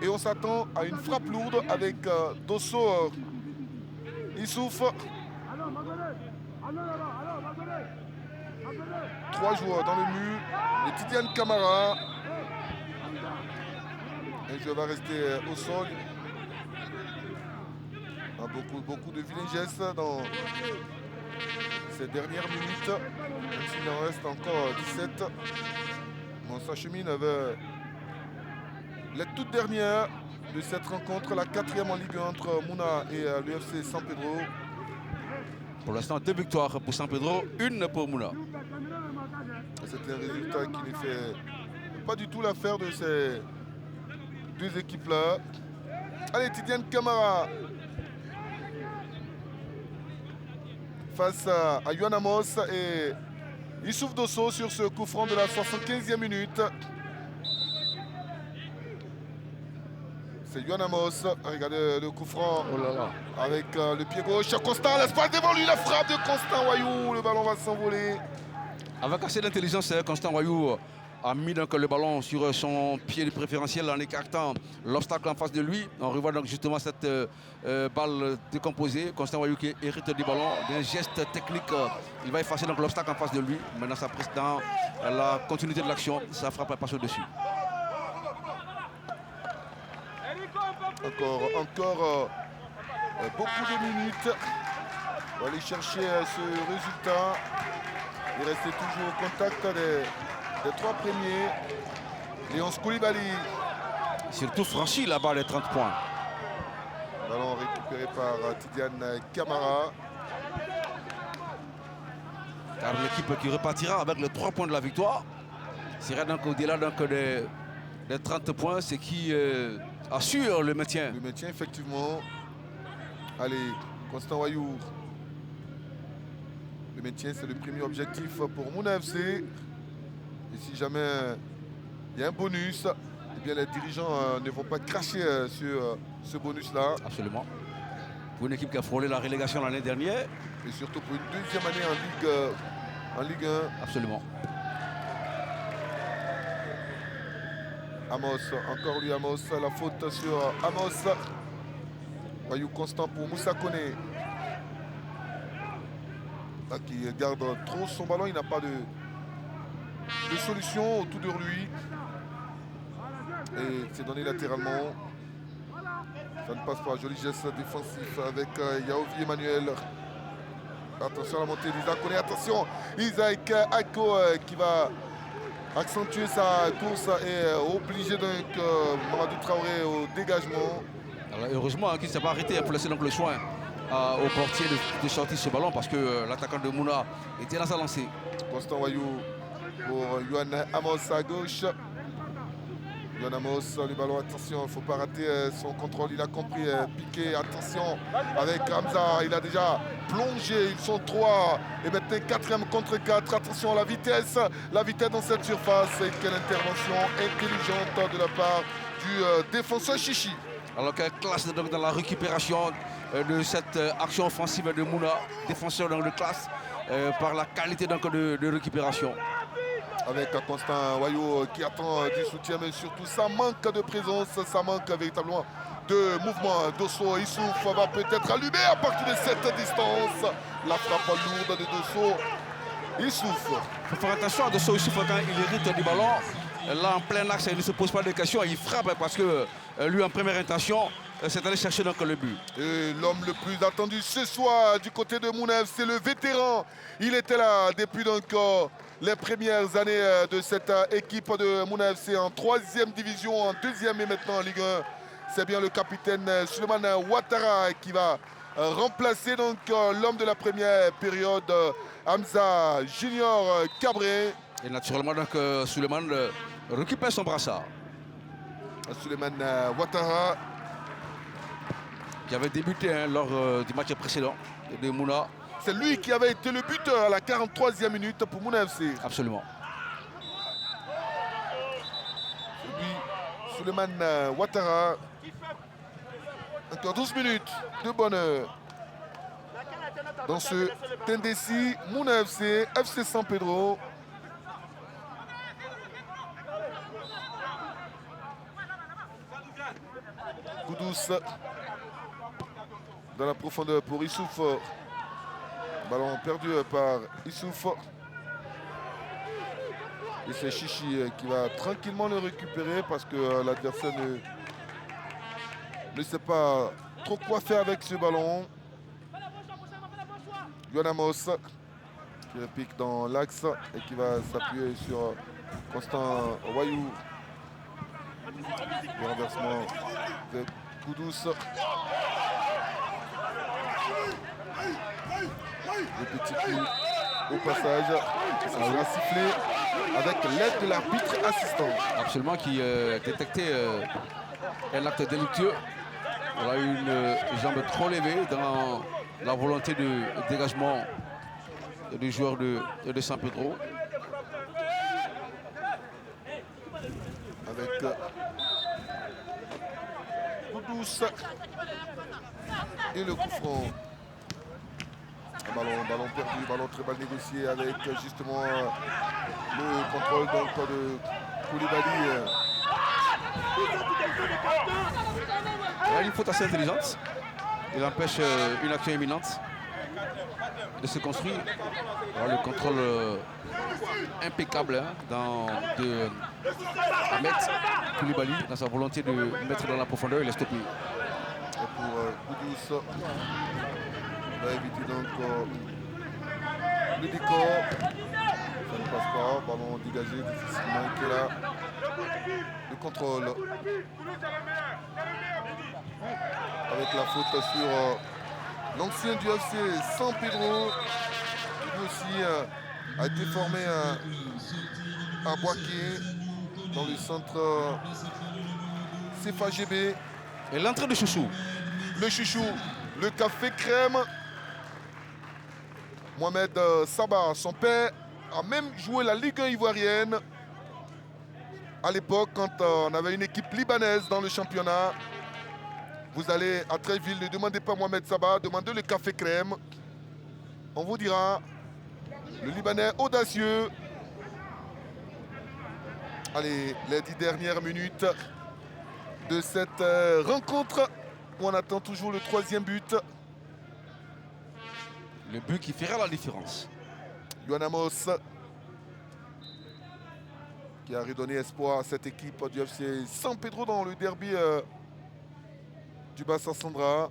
Et on s'attend à une frappe lourde avec Dosso Issouf. 3 joueurs dans le mur. Et Tidiane Camara. Et je vais rester au sol. Beaucoup de vilains gestes dans ces dernières minutes. Même s'il en reste encore 17. On s'achemine vers les toutes dernières de cette rencontre, la 4e en Ligue 1 entre Mouna et l'UFC San Pedro. Pour l'instant, 2 victoires pour San Pedro, 1 pour Mouna. C'est un résultat qui ne fait pas du tout l'affaire de ces deux équipes-là. Allez, Tidiane Camara face à Yohan Amos et Issouf Dosso sur ce coup franc de la 75e minute. C'est Yohan Amos. Regardez le coup franc avec le pied gauche. Constant, l'espace devant lui, la frappe de Constant Wayo. Le ballon va s'envoler. Avec assez d'intelligence, Constant Wayo a mis donc le ballon sur son pied préférentiel en écartant l'obstacle en face de lui. On revoit donc justement cette balle décomposée. Constant Wayo qui hérite du ballon d'un geste technique. Il va effacer donc l'obstacle en face de lui. Maintenant, dans la continuité de l'action, ça frappe pas au-dessus. Encore beaucoup de minutes. On va aller chercher ce résultat. Il reste toujours au contact des 3 premiers. Léonce Koulibaly. Surtout franchi là-bas les 30 points. Ballon récupéré par Tidiane Camara. Car l'équipe qui repartira avec les 3 points de la victoire sera donc au-delà des 30 points, ce qui assure le maintien. Le maintien, effectivement. Allez, Constant Wayo. Le maintien, c'est le premier objectif pour Mouna FC. Et si jamais il y a un bonus, eh bien les dirigeants ne vont pas cracher sur ce bonus-là. Absolument. Pour une équipe qui a frôlé la relégation l'année dernière. Et surtout pour une 2e année en Ligue 1. Absolument. Amos, encore lui Amos, la faute sur Amos. Wayo Constant pour Moussa Koné. Là, qui garde trop son ballon, il n'a pas de solution autour de lui. Et c'est donné latéralement. Ça ne passe pas. Joli geste défensif avec Yaovi Emmanuel. Attention à la montée d'Isaac Koné. Attention, Isaac Ako qui va accentuer sa course et obliger donc Mamadou Traoré au dégagement. Alors, heureusement qu'il ne s'est pas arrêté pour laisser donc le soin au portier de sortir ce ballon parce que l'attaquant de Mouna était dans sa lancée. Constant Wayo pour Yohan Amos à gauche. Yohan Amos, le ballon, attention, il ne faut pas rater son contrôle. Il a compris, piqué, attention avec Hamza. Il a déjà plongé, ils sont 3. Et maintenant 4e contre 4. Attention à la vitesse dans cette surface. Et quelle intervention intelligente de la part du défenseur Chichi. Alors quelle classe donc, dans la récupération de cette action offensive de Mouna, défenseur donc, de classe par la qualité donc, de récupération. Avec Constant Wayou qui attend du soutien, mais surtout ça manque de présence, ça manque véritablement de mouvement. Dosso Issouf va peut-être allumer à partir de cette distance. La frappe lourde de Dosso Issouf. Il faut faire attention à Dosso Issouf quand il hérite du ballon. Là en plein axe, il ne se pose pas de questions, il frappe parce que lui en première intention, c'est d'aller chercher donc le but. Et l'homme le plus attendu ce soir du côté de Mouna, c'est le vétéran. Il était là depuis donc les premières années de cette équipe de Mouna FC en 3e division, en 2e et maintenant en Ligue 1. C'est bien le capitaine Suleiman Ouattara qui va remplacer donc l'homme de la première période, Hamza Junior Cabré. Et naturellement donc Suleiman récupère son brassard. Suleiman Ouattara qui avait débuté lors du match précédent de Mouna. C'est lui qui avait été le buteur à la 43e minute pour Mouna FC. Absolument. Lui, Suleiman Ouattara. Encore 12 minutes de bonheur. Dans ce Tendesi, Mouna FC, FC San Pedro. Koudous dans la profondeur pour Issouf. Ballon perdu par Issouf. Et c'est Chichi qui va tranquillement le récupérer parce que l'adversaire ne sait pas trop quoi faire avec ce ballon. Yohan Amos qui repique dans l'axe et qui va s'appuyer sur Constant Wayou. Le renversement de Koudous. Le petit coup au passage, ça sera sifflé avec l'aide de l'arbitre assistant. Absolument, qui détectait un acte délictueux. Il a eu une jambe trop levée dans la volonté de dégagement du joueur de San Pedro. Avec Koudous et le coup franc. Ballon perdu, ballon très mal négocié avec justement le contrôle donc de Koulibaly. Il a une faute assez intelligente. Il empêche une action imminente de se construire. Alors, le contrôle impeccable de Ahmed Koulibaly dans sa volonté de mettre dans la profondeur, il est stoppé. Et pour Koudous, il va éviter donc le décor. Ça ne passe pas. Ballon dégagé difficilement. Qui est là. Le contrôle. Avec la faute sur l'ancien du FC San Pedro. Lui aussi a été formé à Boaké dans le centre CFAGB. Et l'entrée de Chouchou. Le Chouchou, le café crème. Mohamed Sabah, son père, a même joué la Ligue 1 ivoirienne. À l'époque, quand on avait une équipe libanaise dans le championnat. Vous allez à Tréville, ne demandez pas Mohamed Sabah, demandez le café crème. On vous dira, le Libanais audacieux. Allez, les 10 dernières minutes de cette rencontre où on attend toujours le 3e but. Le but qui fera la différence. Yohan Amos qui a redonné espoir à cette équipe du FC San Pedro dans le derby du Bassa Sandra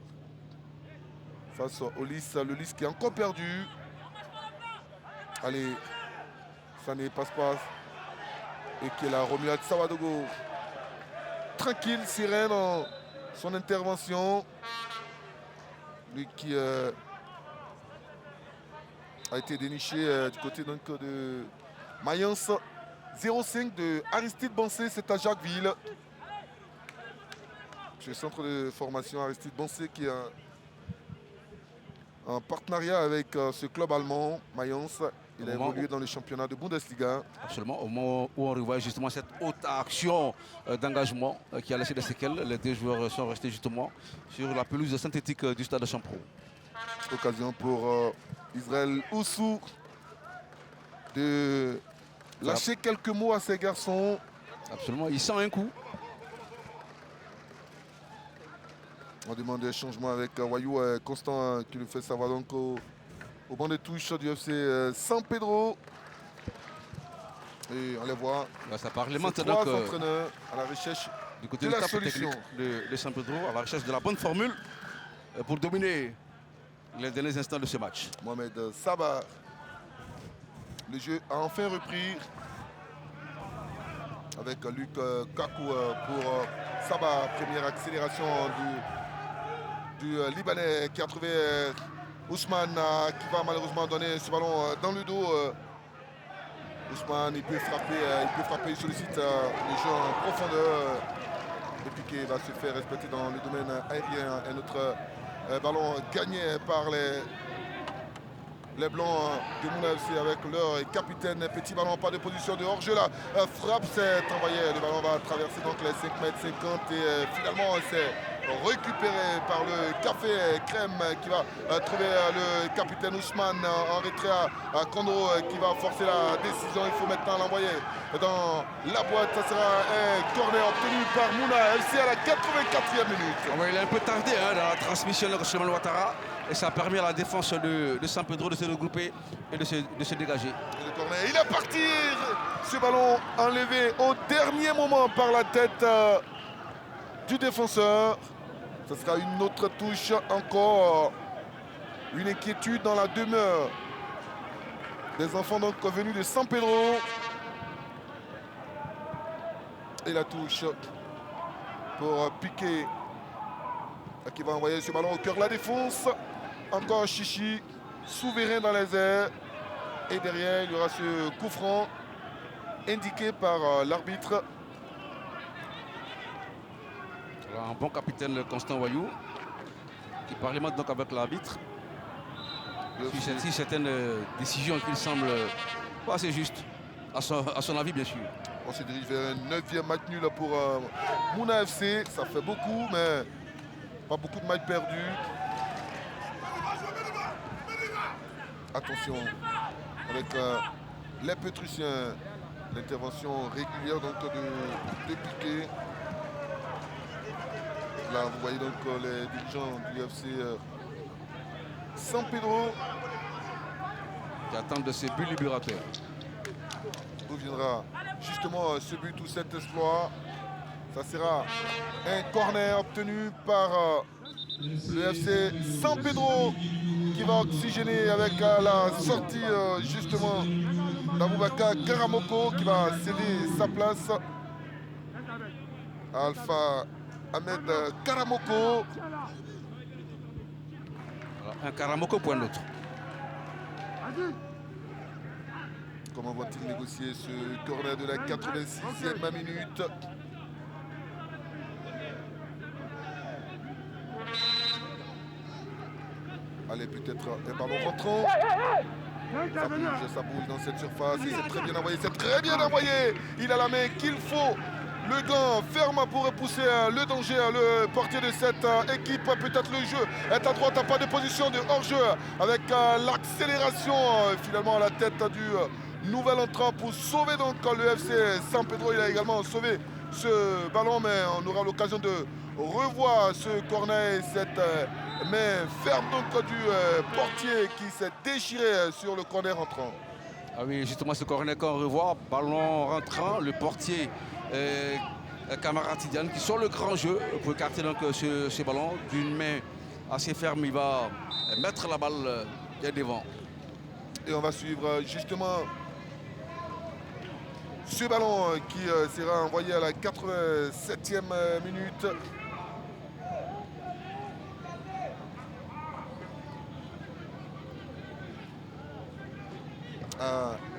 face au Lys. Le Lys qui est encore perdu. Allez, ça ne passe pas. Et qui est là, Romuald Sawadogo. Tranquille, serein dans son intervention. Lui qui a été déniché du côté donc, de Mayence 05 de Aristide Bancé, c'est à Jacquesville. C'est le centre de formation Aristide Bancé qui est en partenariat avec ce club allemand, Mayence. Il a évolué dans les championnats de Bundesliga. Absolument, au moment où on revoit justement cette haute action d'engagement qui a laissé des séquelles, les deux joueurs sont restés justement sur la pelouse synthétique du stade de Champro. Occasion pour Israël Oussou de lâcher quelques mots à ses garçons. Absolument, il sent un coup. On demande des changements avec Wayou Constant qui nous fait savoir donc au banc de touche du FC San Pedro. Et on les voit. Là, ça parlemente Ces donc trois entraîneurs à la recherche du côté de du la staff solution. technique de San Pedro, à la recherche de la bonne formule pour dominer les derniers instants de ce match. Mohamed Sabah. Le jeu a enfin repris avec Luc Kakou pour Sabah. Première accélération du Libanais qui a trouvé Ousmane qui va malheureusement donner ce ballon dans le dos. Ousmane, il peut frapper, il sollicite le jeu en profondeur. Le piqué va se faire respecter dans le domaine aérien. Un autre ballon gagné par les Blancs de Mouna FC avec leur capitaine. Petit ballon, pas de position de hors-jeu là. Frappe, c'est envoyé. Le ballon va traverser donc les 5 mètres 50 et finalement c'est récupéré par le Café Crème qui va trouver le capitaine Ousmane en retrait à Condro qui va forcer la décision. Il faut maintenant l'envoyer dans la boîte. Ça sera un corner obtenu par Mouna FC à la 84e minute. Il a un peu tardé dans la transmission de Chemal Ouattara et ça a permis à la défense de San Pedro de se regrouper et de se dégager. Et le corner, il est parti. Ce ballon enlevé au dernier moment par la tête du défenseur. Ce sera une autre touche, encore une inquiétude dans la demeure des enfants donc venus de San Pedro. Et la touche pour Piqué qui va envoyer ce ballon au cœur de la défense. Encore Chichi, souverain dans les airs. Et derrière, il y aura ce coup franc indiqué par l'arbitre. Un bon capitaine Constant Wayou qui parlemente donc avec l'arbitre sur certaines décisions qui semblent pas assez justes, à son avis bien sûr. On se dirige vers un 9e match nul pour Mouna FC. Ça fait beaucoup, mais pas beaucoup de matchs perdus. Attention avec les Pétrusiens. L'intervention régulière donc de Piqué. Là, vous voyez donc les dirigeants du UFC San Pedro qui attendent de ces buts libérateurs. D'où viendra justement ce but ou cet exploit. Ça sera un corner obtenu par le FC San Pedro qui va oxygéner avec la sortie justement d'Aboubakar Karamoko qui va céder sa place à Alpha Ahmed Karamoko. Alors, un Karamoko pour un autre. Comment vont-ils négocier ce corner de la 86e minute? Allez, peut-être un ballon rentrant. Ça bouge dans cette surface. Et c'est très bien envoyé, c'est très bien envoyé. Il a la main qu'il faut. Le gant ferme pour repousser le danger. Le portier de cette équipe, peut-être le jeu est à droite, pas de position de hors-jeu. Avec l'accélération finalement à la tête du nouvel entrant pour sauver donc le FC San Pedro. Il a également sauvé ce ballon, mais on aura l'occasion de revoir ce corner et cette main ferme donc du portier qui s'est déchiré sur le corner entrant. Ah oui, justement ce corner qu'on revoit, ballon rentrant, le portier Kamara Tidiane qui sort le grand jeu pour écarter donc ce ballon d'une main assez ferme. Il va mettre la balle bien devant. Et on va suivre justement ce ballon qui sera envoyé à la 87e minute.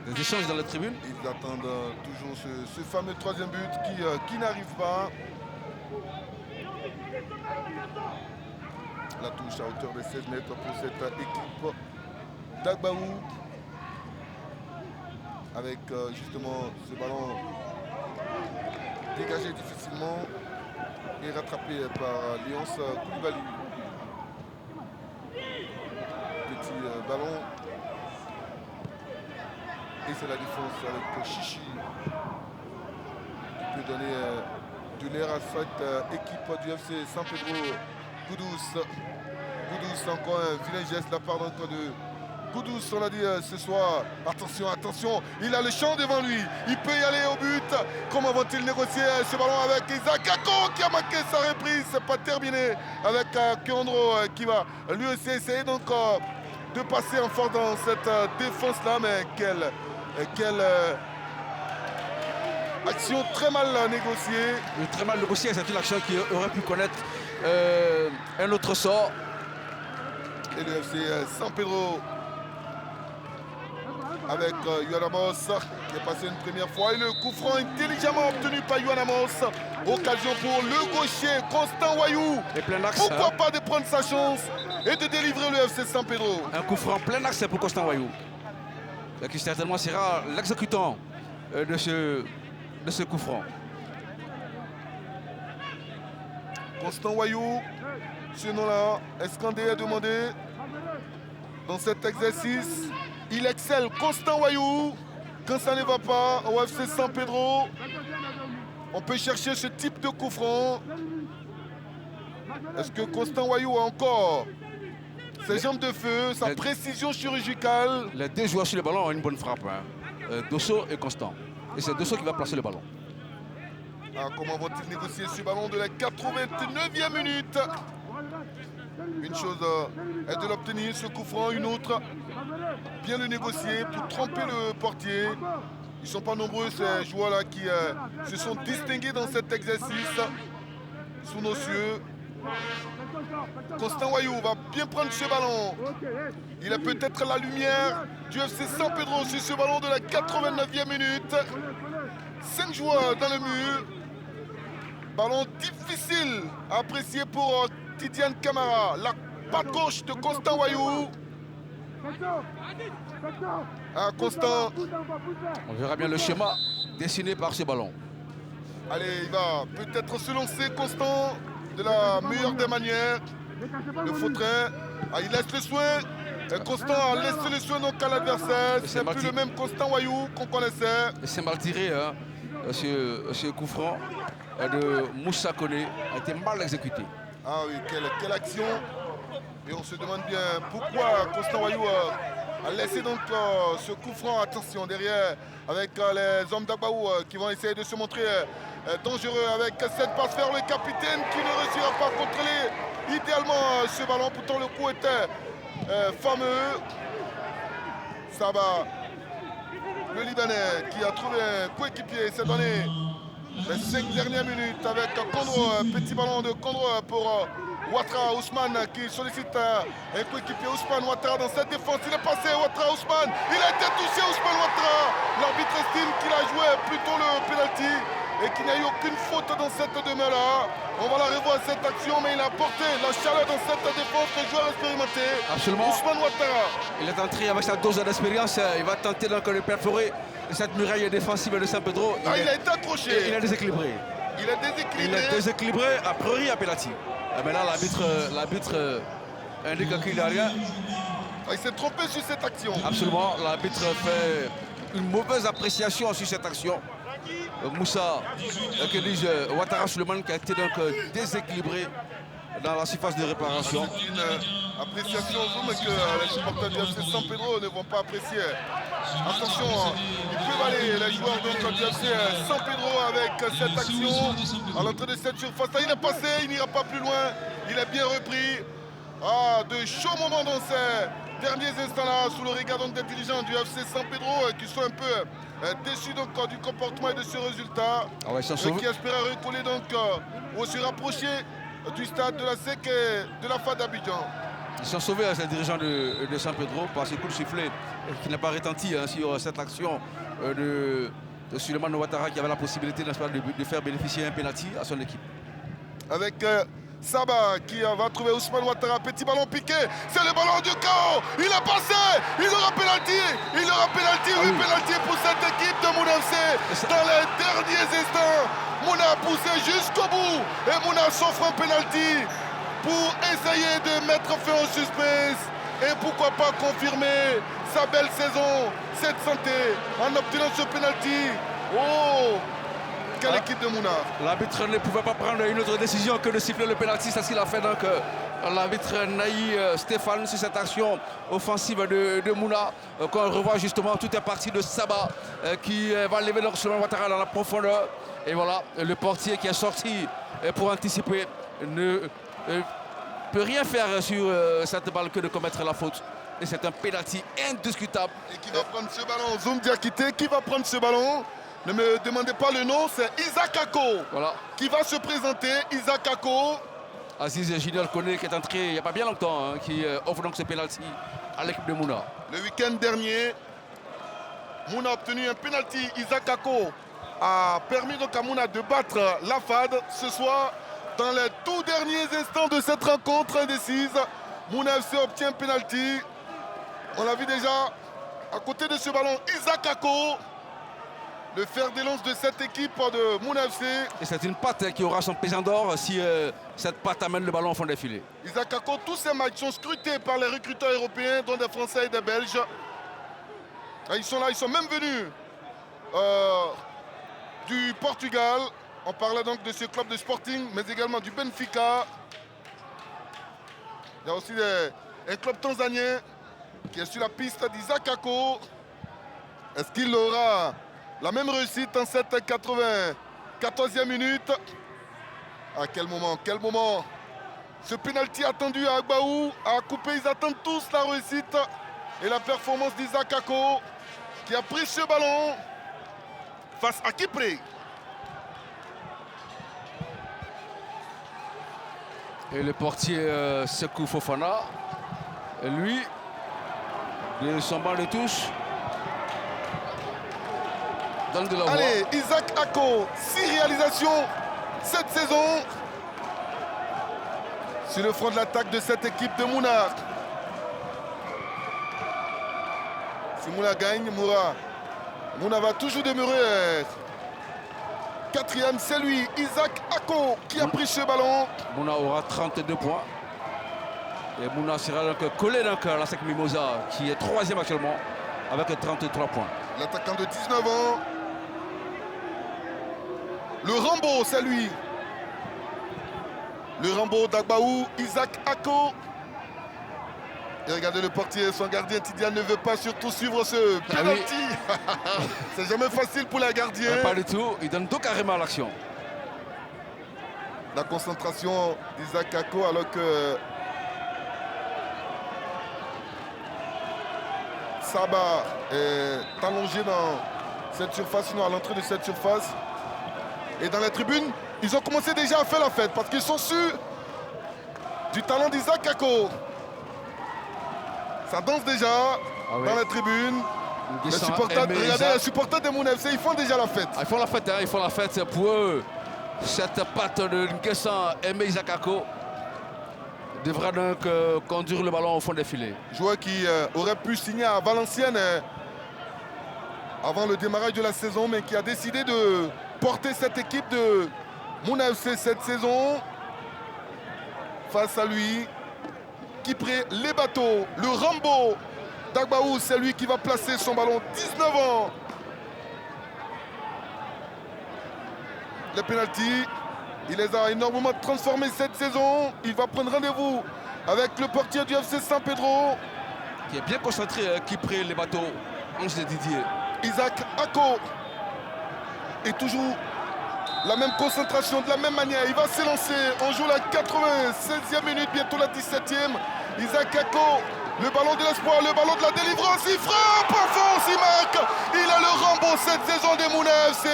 des échanges dans la tribune. Ils attendent toujours ce fameux troisième but qui n'arrive pas. La touche à hauteur de 16 mètres pour cette équipe d'Agbaou. Avec justement ce ballon dégagé difficilement et rattrapé par Léonce Koulibaly. Petit ballon. Et c'est la défense avec Chichi qui peut donner de l'air à cette équipe du FC San Pedro. Goudous. Goudous, encore un vilain geste de la part donc de Goudous, on l'a dit ce soir. Attention, attention, il a le champ devant lui. Il peut y aller au but. Comment vont-ils négocier ce ballon avec Isaac Ako qui a manqué sa reprise? C'est pas terminé avec Keondro qui va lui aussi essayer donc de passer en force dans cette défense-là. Mais quelle action très mal négociée. Très mal négociée, c'est une action qui aurait pu connaître un autre sort. Et le FC San Pedro avec Yohan Amos qui est passé une première fois. Et le coup franc intelligemment obtenu par Yohan Amos. Occasion pour le gaucher Constant Wayou. Et plein axe. Pourquoi pas de prendre sa chance et de délivrer le FC San Pedro. Un coup franc plein axe pour Constant Wayou. Qui certainement sera l'exécutant de ce coup franc. Constant Wayou, ce nom-là, escandé et demandé dans cet exercice. Il excelle, Constant Wayou. Quand ça ne va pas au FC San Pedro, on peut chercher ce type de coup franc. Est-ce que Constant Wayou a encore ses jambes de feu, sa précision chirurgicale? Les deux joueurs sur le ballon ont une bonne frappe. Dosso et Constant. Et c'est Dosso qui va placer le ballon. Comment vont-ils négocier ce ballon de la 89e minute? Une chose est de l'obtenir, ce coup franc, une autre, bien le négocier pour tromper le portier. Ils ne sont pas nombreux ces joueurs-là qui se sont distingués dans cet exercice sous nos cieux. Constant Wayou va bien prendre ce ballon. Il a peut-être la lumière du FC San Pedro sur ce ballon de la 89e minute. 5 joueurs dans le mur. Ballon difficile à apprécier pour Tidiane Camara. La patte gauche de Constant Wayou. Constant. On verra bien le schéma dessiné par ce ballon. Allez, il va peut-être se lancer Constant de la meilleure des manières. Le fautrait. Il laisse le soin. Et Constant a laissé le soin donc à l'adversaire. C'est plus le même Constant Wayou qu'on connaissait. C'est mal tiré, hein. Ce coup franc de Moussa Koné a été mal exécuté. Ah oui, quelle action. Et on se demande bien pourquoi Constant Wayou a laissé donc ce coup franc. Attention derrière avec les hommes d'Agbaou qui vont essayer de se montrer dangereux avec cette passe vers le capitaine qui ne réussira pas à contrôler idéalement ce ballon. Pourtant le coup était fameux. Saba, le Libanais qui a trouvé un coéquipier s'est donné les 5 dernières minutes avec Kondro, petit ballon de Kondro pour Ouattara Ousmane qui sollicite un coéquipier. Ousmane Ouattara dans cette défense, il est passé Ouattara Ousmane, il a été touché Ousmane Ouattara. L'arbitre estime qu'il a joué plutôt le penalty et qu'il n'y a eu aucune faute dans cette demeure-là. On va la revoir cette action, mais il a apporté la chaleur dans cette défense, le joueur expérimenté. Absolument. Ousmane Ouattara. Il est entré avec sa dose d'expérience, il va tenter donc de perforer cette muraille défensive de San Pedro. Il a été accroché. Il est déséquilibré. Il est déséquilibré. Il est déséquilibré, a priori à penalty. Mais là, l'arbitre indique qu'il n'y a rien. Il s'est trompé sur cette action. Absolument, l'arbitre fait une mauvaise appréciation sur cette action. Moussa, que dis Ouattara Suleiman qui a été donc déséquilibré dans la surface de réparation. C'est une appréciation mais que les supporters du FC San Pedro ne vont pas apprécier. Attention, ils peuvent aller, les joueurs donc du FC San Pedro avec cette action. À l'entrée de cette surface, là, il est passé, il n'ira pas plus loin. Il est bien repris. De chauds moments dans ces derniers instants-là, sous le regard donc, des dirigeants du FC San Pedro qui sont un peu déçus donc, du comportement et de ce résultat. Qui espéraient recoller donc, ou se rapprocher du stade de la SEC et de la FAD d'Abidjan. Ils sont sauvés, ces dirigeants de San Pedro, par ce coup de sifflet qui n'a pas retenti sur cette action de Suleiman Ouattara, qui avait la possibilité de faire bénéficier un penalty à son équipe. Avec Saba qui va trouver Ousmane Ouattara, petit ballon piqué, c'est le ballon du chaos, il a passé, il aura pénalty, oui pénalty pour cette équipe de Mouna FC. Dans les derniers instants, Mouna a poussé jusqu'au bout et Mouna s'offre un pénalty pour essayer de mettre fin au suspense et pourquoi pas confirmer sa belle saison, cette santé en obtenant ce pénalty. Oh, quelle équipe de Mouna! L'arbitre ne pouvait pas prendre une autre décision que de siffler le pénalty. C'est ce qu'il a fait donc l'arbitre Naï Stéphane sur cette action offensive de Mouna. Quand on revoit justement, tout est parti de Saba qui va lever donc Suleiman Ouattara dans la profondeur. Et voilà, le portier qui est sorti pour anticiper ne peut rien faire sur cette balle que de commettre la faute. Et c'est un pénalty indiscutable. Et qui va prendre ce ballon? Zoum Diakité, qui va prendre ce ballon? Ne me demandez pas le nom, c'est Isaac Ako voilà, qui va se présenter. Isaac Ako. Aziz Junior Koné qui est entré il n'y a pas bien longtemps, qui offre donc ce pénalty à l'équipe de Mouna. Le week-end dernier, Mouna a obtenu un pénalty. Isaac Ako a permis donc à Mouna de battre la FAD. Ce soir, dans les tout derniers instants de cette rencontre indécise, Mouna FC obtient un pénalty. On l'a vu déjà à côté de ce ballon, Isaac Ako, le fer de lance de cette équipe de Mouna FC. Et c'est une patte qui aura son pesant d'or si cette patte amène le ballon au fond des filets. Isaac Ako, tous ces matchs sont scrutés par les recruteurs européens, dont des Français et des Belges. Et ils sont là, ils sont même venus du Portugal. On parlait donc de ce club de Sporting, mais également du Benfica. Il y a aussi un club tanzanien qui est sur la piste d'Isaac Ako. Est-ce qu'il aura la même réussite en cette 94e minute? À quel moment ce pénalty attendu à Agbaou a coupé. Ils attendent tous la réussite et la performance d'Isaac Ako qui a pris ce ballon face à Kipré. Et le portier Sekou Fofana, lui, de son banc de touche, donne de la voix. Allez, Isaac Ako, 6 réalisations cette saison sur le front de l'attaque de cette équipe de Mouna. Si Mouna gagne, Mouna va toujours demeurer quatrième. C'est lui, Isaac Ako, qui a pris ce ballon. Mouna aura 32 points. Et Mouna sera donc collé donc à la SEC Mimosa, qui est 3e actuellement, avec 33 points. L'attaquant de 19 ans. Le Rambo, c'est lui. Le Rambo d'Agbaou, Isaac Ako. Et regardez le portier, son gardien Tidiane ne veut pas surtout suivre ce penalty. Oui. C'est jamais facile pour la gardien. Pas du tout, il donne tout carrément à l'action. La concentration d'Isaac Ako alors que Saba est allongé dans cette surface, sinon à l'entrée de cette surface. Et dans les tribunes, ils ont commencé déjà à faire la fête parce qu'ils sont sûrs du talent d'Isaac Ako. Ça danse déjà dans les tribunes. Les supporters, regardez, les supporters de Mouna FC, ils font déjà la fête. Ils font la fête, ils font la fête pour eux. Cette patte de Nguessan Aimé Isaac Ako devra donc conduire le ballon au fond des filets. Joueur qui aurait pu signer à Valenciennes avant le démarrage de la saison, mais qui a décidé de porter cette équipe de Mouna FC cette saison. Face à lui, Kipré les bateaux, le Rambo d'Agbaou, c'est lui qui va placer son ballon. 19 ans. Les pénaltys, il les a énormément transformés cette saison. Il va prendre rendez-vous avec le portier du FC San Pedro. Qui est bien concentré, Kipré les bateaux, Ange de Didier. Isaac Ako. Et toujours la même concentration, de la même manière. Il va s'élancer. On joue la 96e minute, bientôt la 17e. Isaac Ako, le ballon de l'espoir, le ballon de la délivrance. Il frappe en force, il marque. Il a le Rambo cette saison des Mouna FC.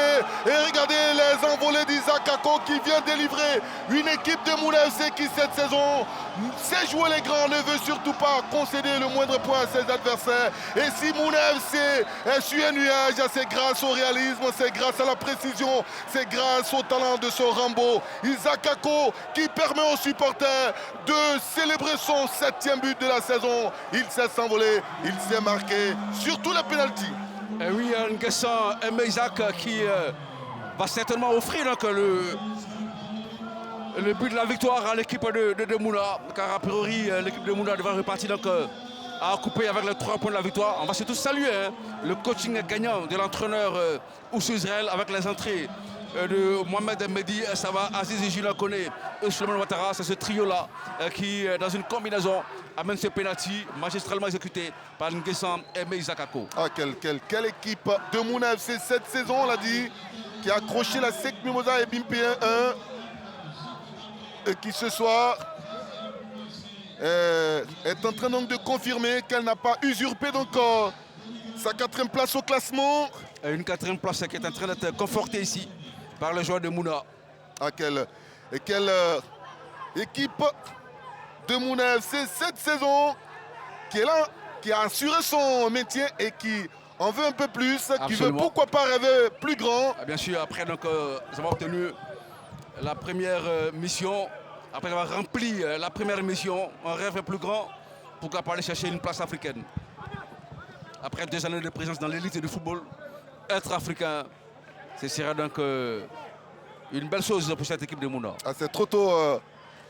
Et regardez les envolées d'Isaac Ako qui vient délivrer une équipe de Mouna FC qui cette saison sait jouer les grands, ne veut surtout pas concéder le moindre point à ses adversaires. Et si Mouna FC est sur un nuage, c'est grâce au réalisme, c'est grâce à la précision, c'est grâce au talent de son Rambo, Isaac Ako, qui permet aux supporters de célébrer son 7e but de la saison. Il sait s'envoler, il sait marquer, surtout le penalty. Et oui, Nguessan Isaac qui va certainement offrir donc, le but de la victoire à l'équipe de Mouna, car a priori l'équipe de Mouna devra repartir donc, à couper avec les 3 points de la victoire. On va surtout saluer le coaching gagnant de l'entraîneur Oussou Israël avec les entrées de Mohamed Mehdi, Sava, Aziz Julien Koné et Souleymane Ouattara. C'est ce trio-là qui, dans une combinaison, amène ce penalty magistralement exécuté par Nguessan Isaac Ako. Ah, quelle équipe de Mouna FC cette saison, on l'a dit, qui a accroché la SEC Mimosa et Bimpe 1-1. Et qui ce soir est en train donc de confirmer qu'elle n'a pas usurpé donc sa 4e place au classement. Et une 4e place qui est en train d'être confortée ici par les joueurs de Mouna. Ah, quelle équipe de Mouna FC cette saison qui est là, qui a assuré son maintien et qui en veut un peu plus, qui veut pourquoi pas rêver plus grand. Bien sûr, après donc, nous avons obtenu la première mission, après avoir rempli la première mission, on rêve plus grand, pourquoi pas aller chercher une place africaine. Après 2 années de présence dans l'élite du football, être africain, ce sera donc une belle chose pour cette équipe de Mouna. Ah, c'est trop tôt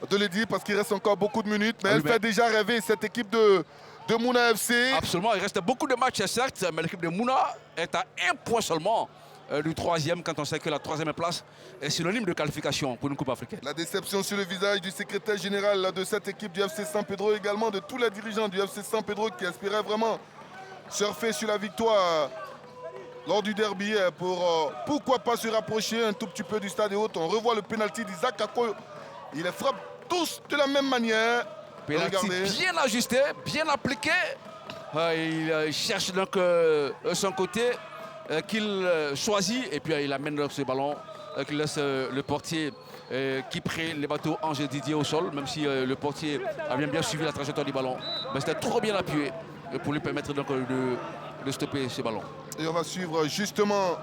de le dire parce qu'il reste encore beaucoup de minutes, mais elle fait déjà rêver cette équipe de Mouna FC. Absolument, il reste beaucoup de matchs certes, mais l'équipe de Mouna est à 1 point seulement du 3e, quand on sait que la 3e place est synonyme de qualification pour une coupe africaine. La déception sur le visage du secrétaire général de cette équipe du FC San Pedro, également de tous les dirigeants du FC San Pedro qui espéraient vraiment surfer sur la victoire lors du derby pour pourquoi pas se rapprocher un tout petit peu du stade et autres. On revoit le penalty d'Isaac Ako. Il les frappe tous de la même manière. Penalty bien ajusté, bien appliqué. Il cherche donc son côté qu'il choisit et puis il amène ce ballon qu'il laisse le portier qui prit les bateaux Angers Didier au sol, même si le portier a bien suivi la trajectoire du ballon. Mais c'était trop bien appuyé pour lui permettre donc de stopper ce ballon. Et on va suivre justement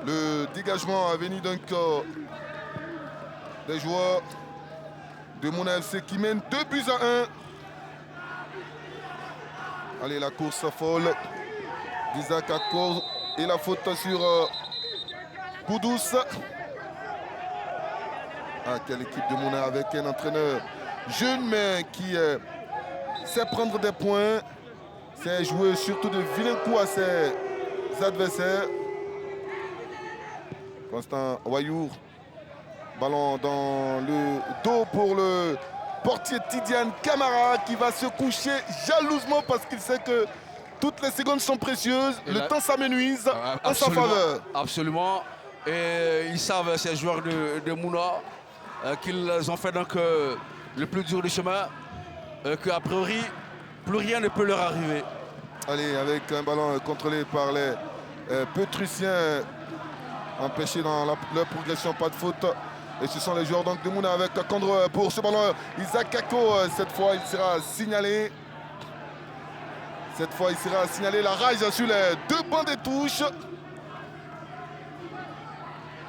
le dégagement à venir donc des joueurs de Mouna FC qui mène 2-1. Allez, la course folle d'Isaac Ako et la faute sur Koudous. Ah, quelle équipe de Mouna avec un entraîneur jeune mais qui sait prendre des points, sait jouer surtout de vilains coups à ses adversaires. Constant Wayour. Ballon dans le dos pour le portier Tidiane Camara qui va se coucher jalousement parce qu'il sait que toutes les secondes sont précieuses. Le temps s'amenuise en sa faveur. Absolument. Et ils savent, ces joueurs de Mouna, qu'ils ont fait donc le plus dur du chemin, qu'a priori, plus rien ne peut leur arriver. Allez, avec un ballon contrôlé par les Pétruciens, empêché dans leur progression, pas de faute. Et ce sont les joueurs donc de Mouna avec Kandro pour ce ballon. Isaac Ako, cette fois, il sera signalé. Cette fois, il sera signalé la rage sur les 2 bancs des touches.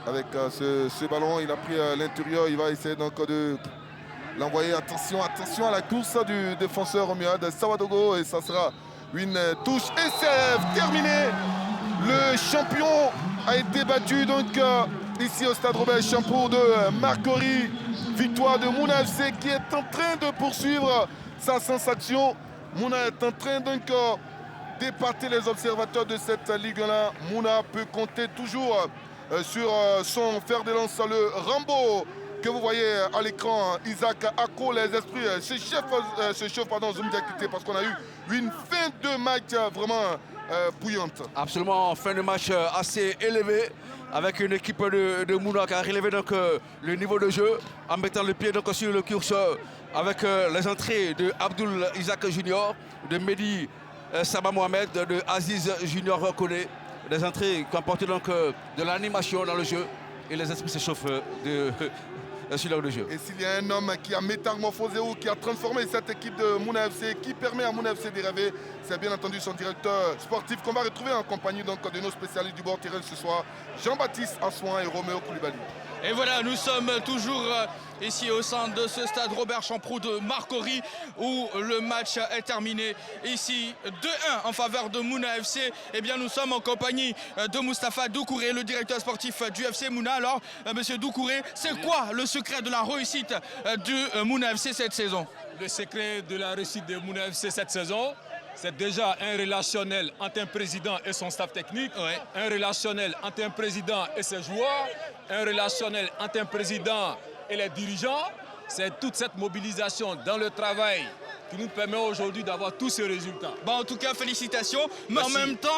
Avec ce ballon, il a pris l'intérieur. Il va essayer donc de l'envoyer. Attention à la course du défenseur Romuald Sawadogo. Et ça sera une touche SF terminée. Le champion a été battu donc ici au stade Robert Champour de Marcory. Victoire de Mouna FC qui est en train de poursuivre sa sensation. Mouna est en train donc d'épater les observateurs de cette Ligue-là. Mouna peut compter toujours sur son fer de lance, le Rambo que vous voyez à l'écran, Isaac Ako. Les esprits se chauffent, je me dis quitter parce qu'on a eu une fin de match vraiment bouillante. Absolument, fin de match assez élevé avec une équipe de Mouna qui a relevé donc, le niveau de jeu en mettant le pied donc, sur le curseur avec les entrées de Abdul Isaac Junior, de Mehdi Saba Mohamed, de Aziz Junior Koné. Des entrées qui ont apporté donc de l'animation dans le jeu et les esprits s'échauffent sur l'heure de jeu. Et s'il y a un homme qui a métamorphosé ou qui a transformé cette équipe de Mouna FC, qui permet à Mouna FC de rêver, c'est bien entendu son directeur sportif qu'on va retrouver en compagnie donc, de nos spécialistes du bord terrain ce soir, Jean-Baptiste Assouin et Roméo Koulibaly. Et voilà, nous sommes toujours ici au sein de ce stade Robert Champroux de Marcory où le match est terminé. Ici 2-1 en faveur de Mouna FC. Eh bien, nous sommes en compagnie de Moustapha Doucouré, le directeur sportif du FC Mouna. Alors, monsieur Doucouré, c'est quoi le secret de la réussite du Mouna FC cette saison? Le secret de la réussite de Mouna FC cette saison, c'est déjà un relationnel entre un président et son staff technique, un relationnel entre un président et ses joueurs, un relationnel entre un président et les dirigeants. C'est toute cette mobilisation dans le travail qui nous permet aujourd'hui d'avoir tous ces résultats. Bon, en tout cas, félicitations. Mais Merci. en même temps,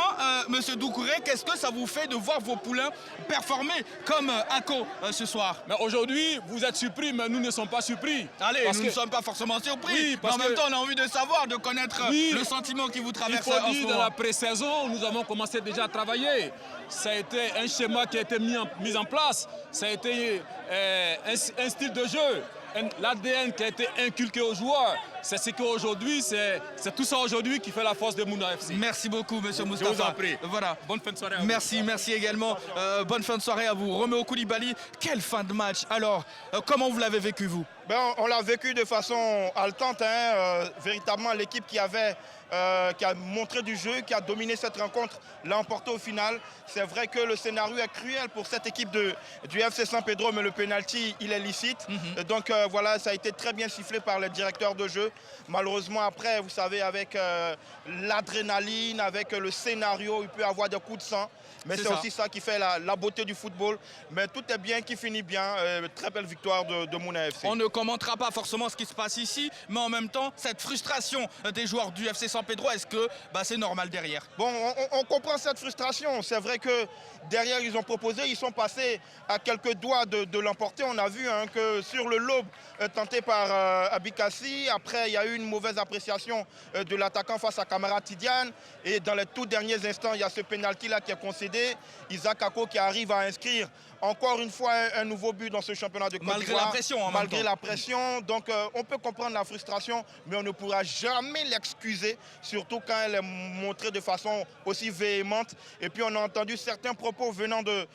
monsieur Doucouré, qu'est-ce que ça vous fait de voir vos poulains performer comme ACO ce soir? Mais aujourd'hui, vous êtes surpris, mais nous ne sommes pas surpris. Allez, Parce nous que ne sommes pas forcément surpris. Oui, mais parce en même que- temps, on a envie de savoir, de connaître Oui. le sentiment qui vous il traverse faut en ce dire, dans moment. la pré-saison, nous avons commencé déjà à travailler. Ça a été un schéma qui a été mis en place. Ça a été un style de jeu. L'ADN qui a été inculqué aux joueurs. C'est ce qu'aujourd'hui, c'est tout ça aujourd'hui qui fait la force de Mouna FC. Merci beaucoup, monsieur Je Moustapha. vous en prie. Voilà. Bonne fin de soirée à vous. Merci également. Bonne fin de soirée à vous. Roméo Koulibaly, quelle fin de match. Alors, comment vous l'avez vécu, vous? Ben, on l'a vécu de façon haletante, hein, véritablement l'équipe qui a montré du jeu, qui a dominé cette rencontre, l'a emporté au final. C'est vrai que le scénario est cruel pour cette équipe du FC San Pedro, mais le penalty, il est licite. Donc voilà, ça a été très bien sifflé par le directeur de jeu. Malheureusement, après, vous savez, avec l'adrénaline, avec le scénario, il peut y avoir des coups de sang. Mais c'est aussi ça qui fait la beauté du football. Mais tout est bien qui finit bien. Très belle victoire de Mouna FC. On ne commentera pas forcément ce qui se passe ici, mais en même temps, cette frustration des joueurs du FC San Pedro, est-ce que c'est normal derrière? Bon, on comprend cette frustration. C'est vrai que derrière, ils ont proposé, ils sont passés à quelques doigts de l'emporter. On a vu que sur le lob tenté par Abikassi, après, il y a eu une mauvaise appréciation de l'attaquant face à Kamara Tidiane. Et dans les tout derniers instants, il y a ce pénalty-là qui est concédé. Isaac Ako qui arrive à inscrire encore une fois un nouveau but dans ce championnat de Côte d'Ivoire. Malgré la pression, Malgré la pression. Donc, on peut comprendre la frustration, mais on ne pourra jamais l'excuser, surtout quand elle est montrée de façon aussi véhémente. Et puis, on a entendu certains propos venant de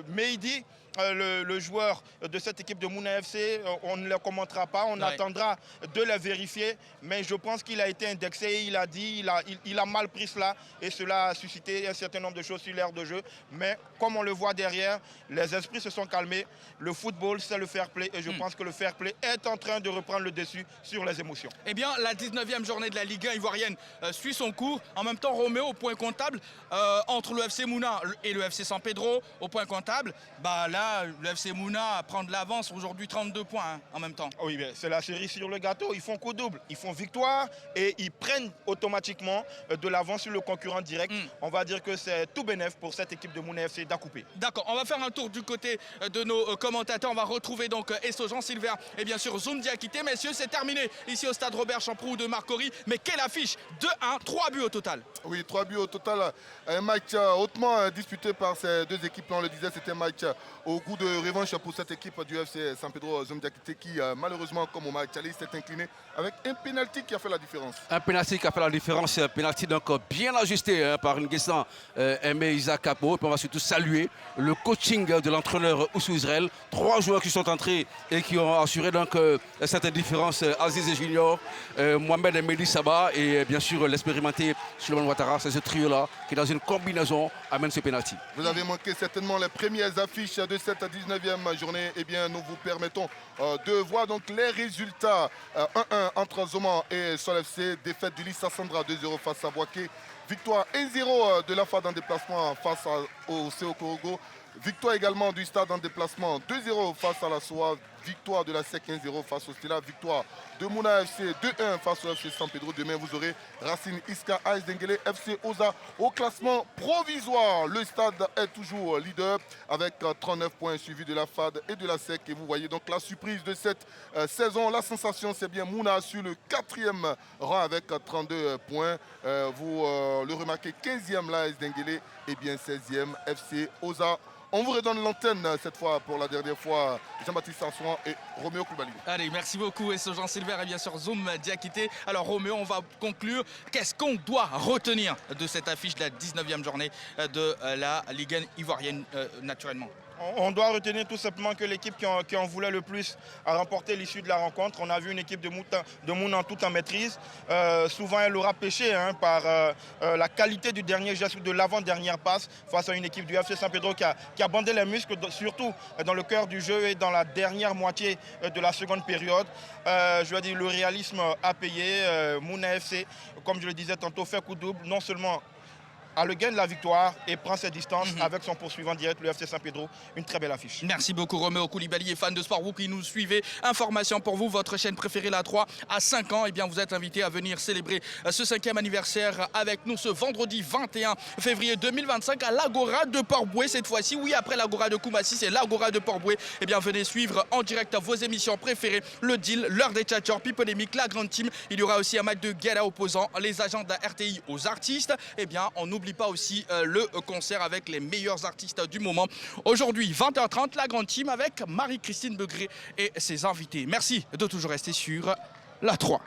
Mehdi, le joueur de cette équipe de Mouna FC. On ne les commentera pas, on attendra de les vérifier. Mais je pense qu'il a été indexé, il a dit, il a mal pris cela. Et cela a suscité un certain nombre de choses sur l'aire de jeu. Mais comme on le voit derrière, les esprits se sont calmés. Le football, c'est le fair play. Et je pense que le fair play est en train de reprendre le dessus sur les émotions. Eh bien, la 19e journée de la Ligue 1 ivoirienne suit son cours. En même temps, Roméo, au point comptable, entre le FC Mouna et le FC San Pedro, au point comptable, là, le FC Mouna prend de l'avance aujourd'hui, 32 points en même temps. Oui, c'est la cerise sur le gâteau. Ils font coup double, ils font victoire et ils prennent automatiquement de l'avance sur le concurrent direct. On va dire que c'est tout bénef pour cette équipe de Mouna FC d'Acoupé. D'accord, on va faire un tour du côté de nos commentateurs. On va retrouver donc Esso Jean Silver et bien sûr Zoum Diakité. Messieurs, c'est terminé ici au stade Robert Champroux de Marcory. Mais quelle affiche! 2-1, 3 buts au total. Oui, 3 buts au total. Un match hautement disputé par ces deux équipes. On le disait, c'était un match au goût de revanche pour cette équipe du FC San Pedro Zoum Diakité qui, malheureusement, comme au match aller, s'est incliné avec un pénalty qui a fait la différence. Un pénalty qui a fait la différence, un pénalty donc bien ajusté par Nguessan Aimé Isaac Capo. On va surtout saluer le coaching de l'entraîneur Oussou Israël. 3 joueurs qui sont entrés et qui ont assuré donc cette différence. Aziz Junior, Mohamed Mehdi Saba et bien sûr l'expérimenté Souleymane Ouattara. C'est ce trio-là qui, dans une combinaison, amène ce pénalty. Vous avez manqué certainement les premières affiches de cette 19e journée. Eh bien, nous vous permettons de voir donc les résultats. 1-1 entre Zoman et Sol FC. Défaite du Lissa Sandra 2-0 face à Boaké. Victoire 1-0 de la FAD en déplacement face au CO Korogo. Victoire également du Stade en déplacement 2-0 face à la SOA. Victoire de la SEC 1-0 face au Stella. Victoire de Mouna FC 2-1 face au FC San Pedro. Demain, vous aurez Racine Iska, AS Denguele, FC Oza au classement provisoire. Le Stade est toujours leader avec 39 points suivi de la FAD et de la SEC. Et vous voyez donc la surprise de cette saison. La sensation, c'est bien Mouna sur le 4e rang avec 32 points. Vous le remarquez, 15e l'AS Denguele et bien 16e FC Oza On vous redonne l'antenne cette fois pour la dernière fois, Jean-Baptiste Sassouan et Roméo Koulibaly. Allez, merci beaucoup et ce Jean Silver et bien sûr Zoom Diakité. Alors Roméo, on va conclure. Qu'est-ce qu'on doit retenir de cette affiche de la 19e journée de la Ligue 1 ivoirienne naturellement? On doit retenir tout simplement que l'équipe qui en voulait le plus a remporté l'issue de la rencontre. On a vu une équipe de Mouna tout en maîtrise. Souvent, elle aura pêché par la qualité du dernier geste ou de l'avant-dernière passe face à une équipe du FC San Pedro qui a bandé les muscles, surtout dans le cœur du jeu et dans la dernière moitié de la seconde période. Je veux dire, le réalisme a payé. Mouna FC, comme je le disais tantôt, fait coup double, non seulement a le gain de la victoire et prend ses distances avec son poursuivant direct, le FC San Pedro. Une très belle affiche. Merci beaucoup Roméo Koulibaly et fans de sport, vous qui nous suivez. Information pour vous, votre chaîne préférée, la 3, à 5 ans. Eh bien, vous êtes invités à venir célébrer ce 5e anniversaire avec nous ce vendredi 21 février 2025 à l'Agora de Port-Bouët. Cette fois-ci, oui, après l'Agora de Koumassi, c'est l'Agora de Port-Bouët. Eh bien, venez suivre en direct vos émissions préférées, le deal, l'heure des tchatchers, Pipolémique, la grande team. Il y aura aussi un match de gala opposant les agents de la RTI aux artistes. Eh bien, on n'oublie pas aussi le concert avec les meilleurs artistes du moment. Aujourd'hui, 20h30, la grande team avec Marie-Christine Begré et ses invités. Merci de toujours rester sur la 3.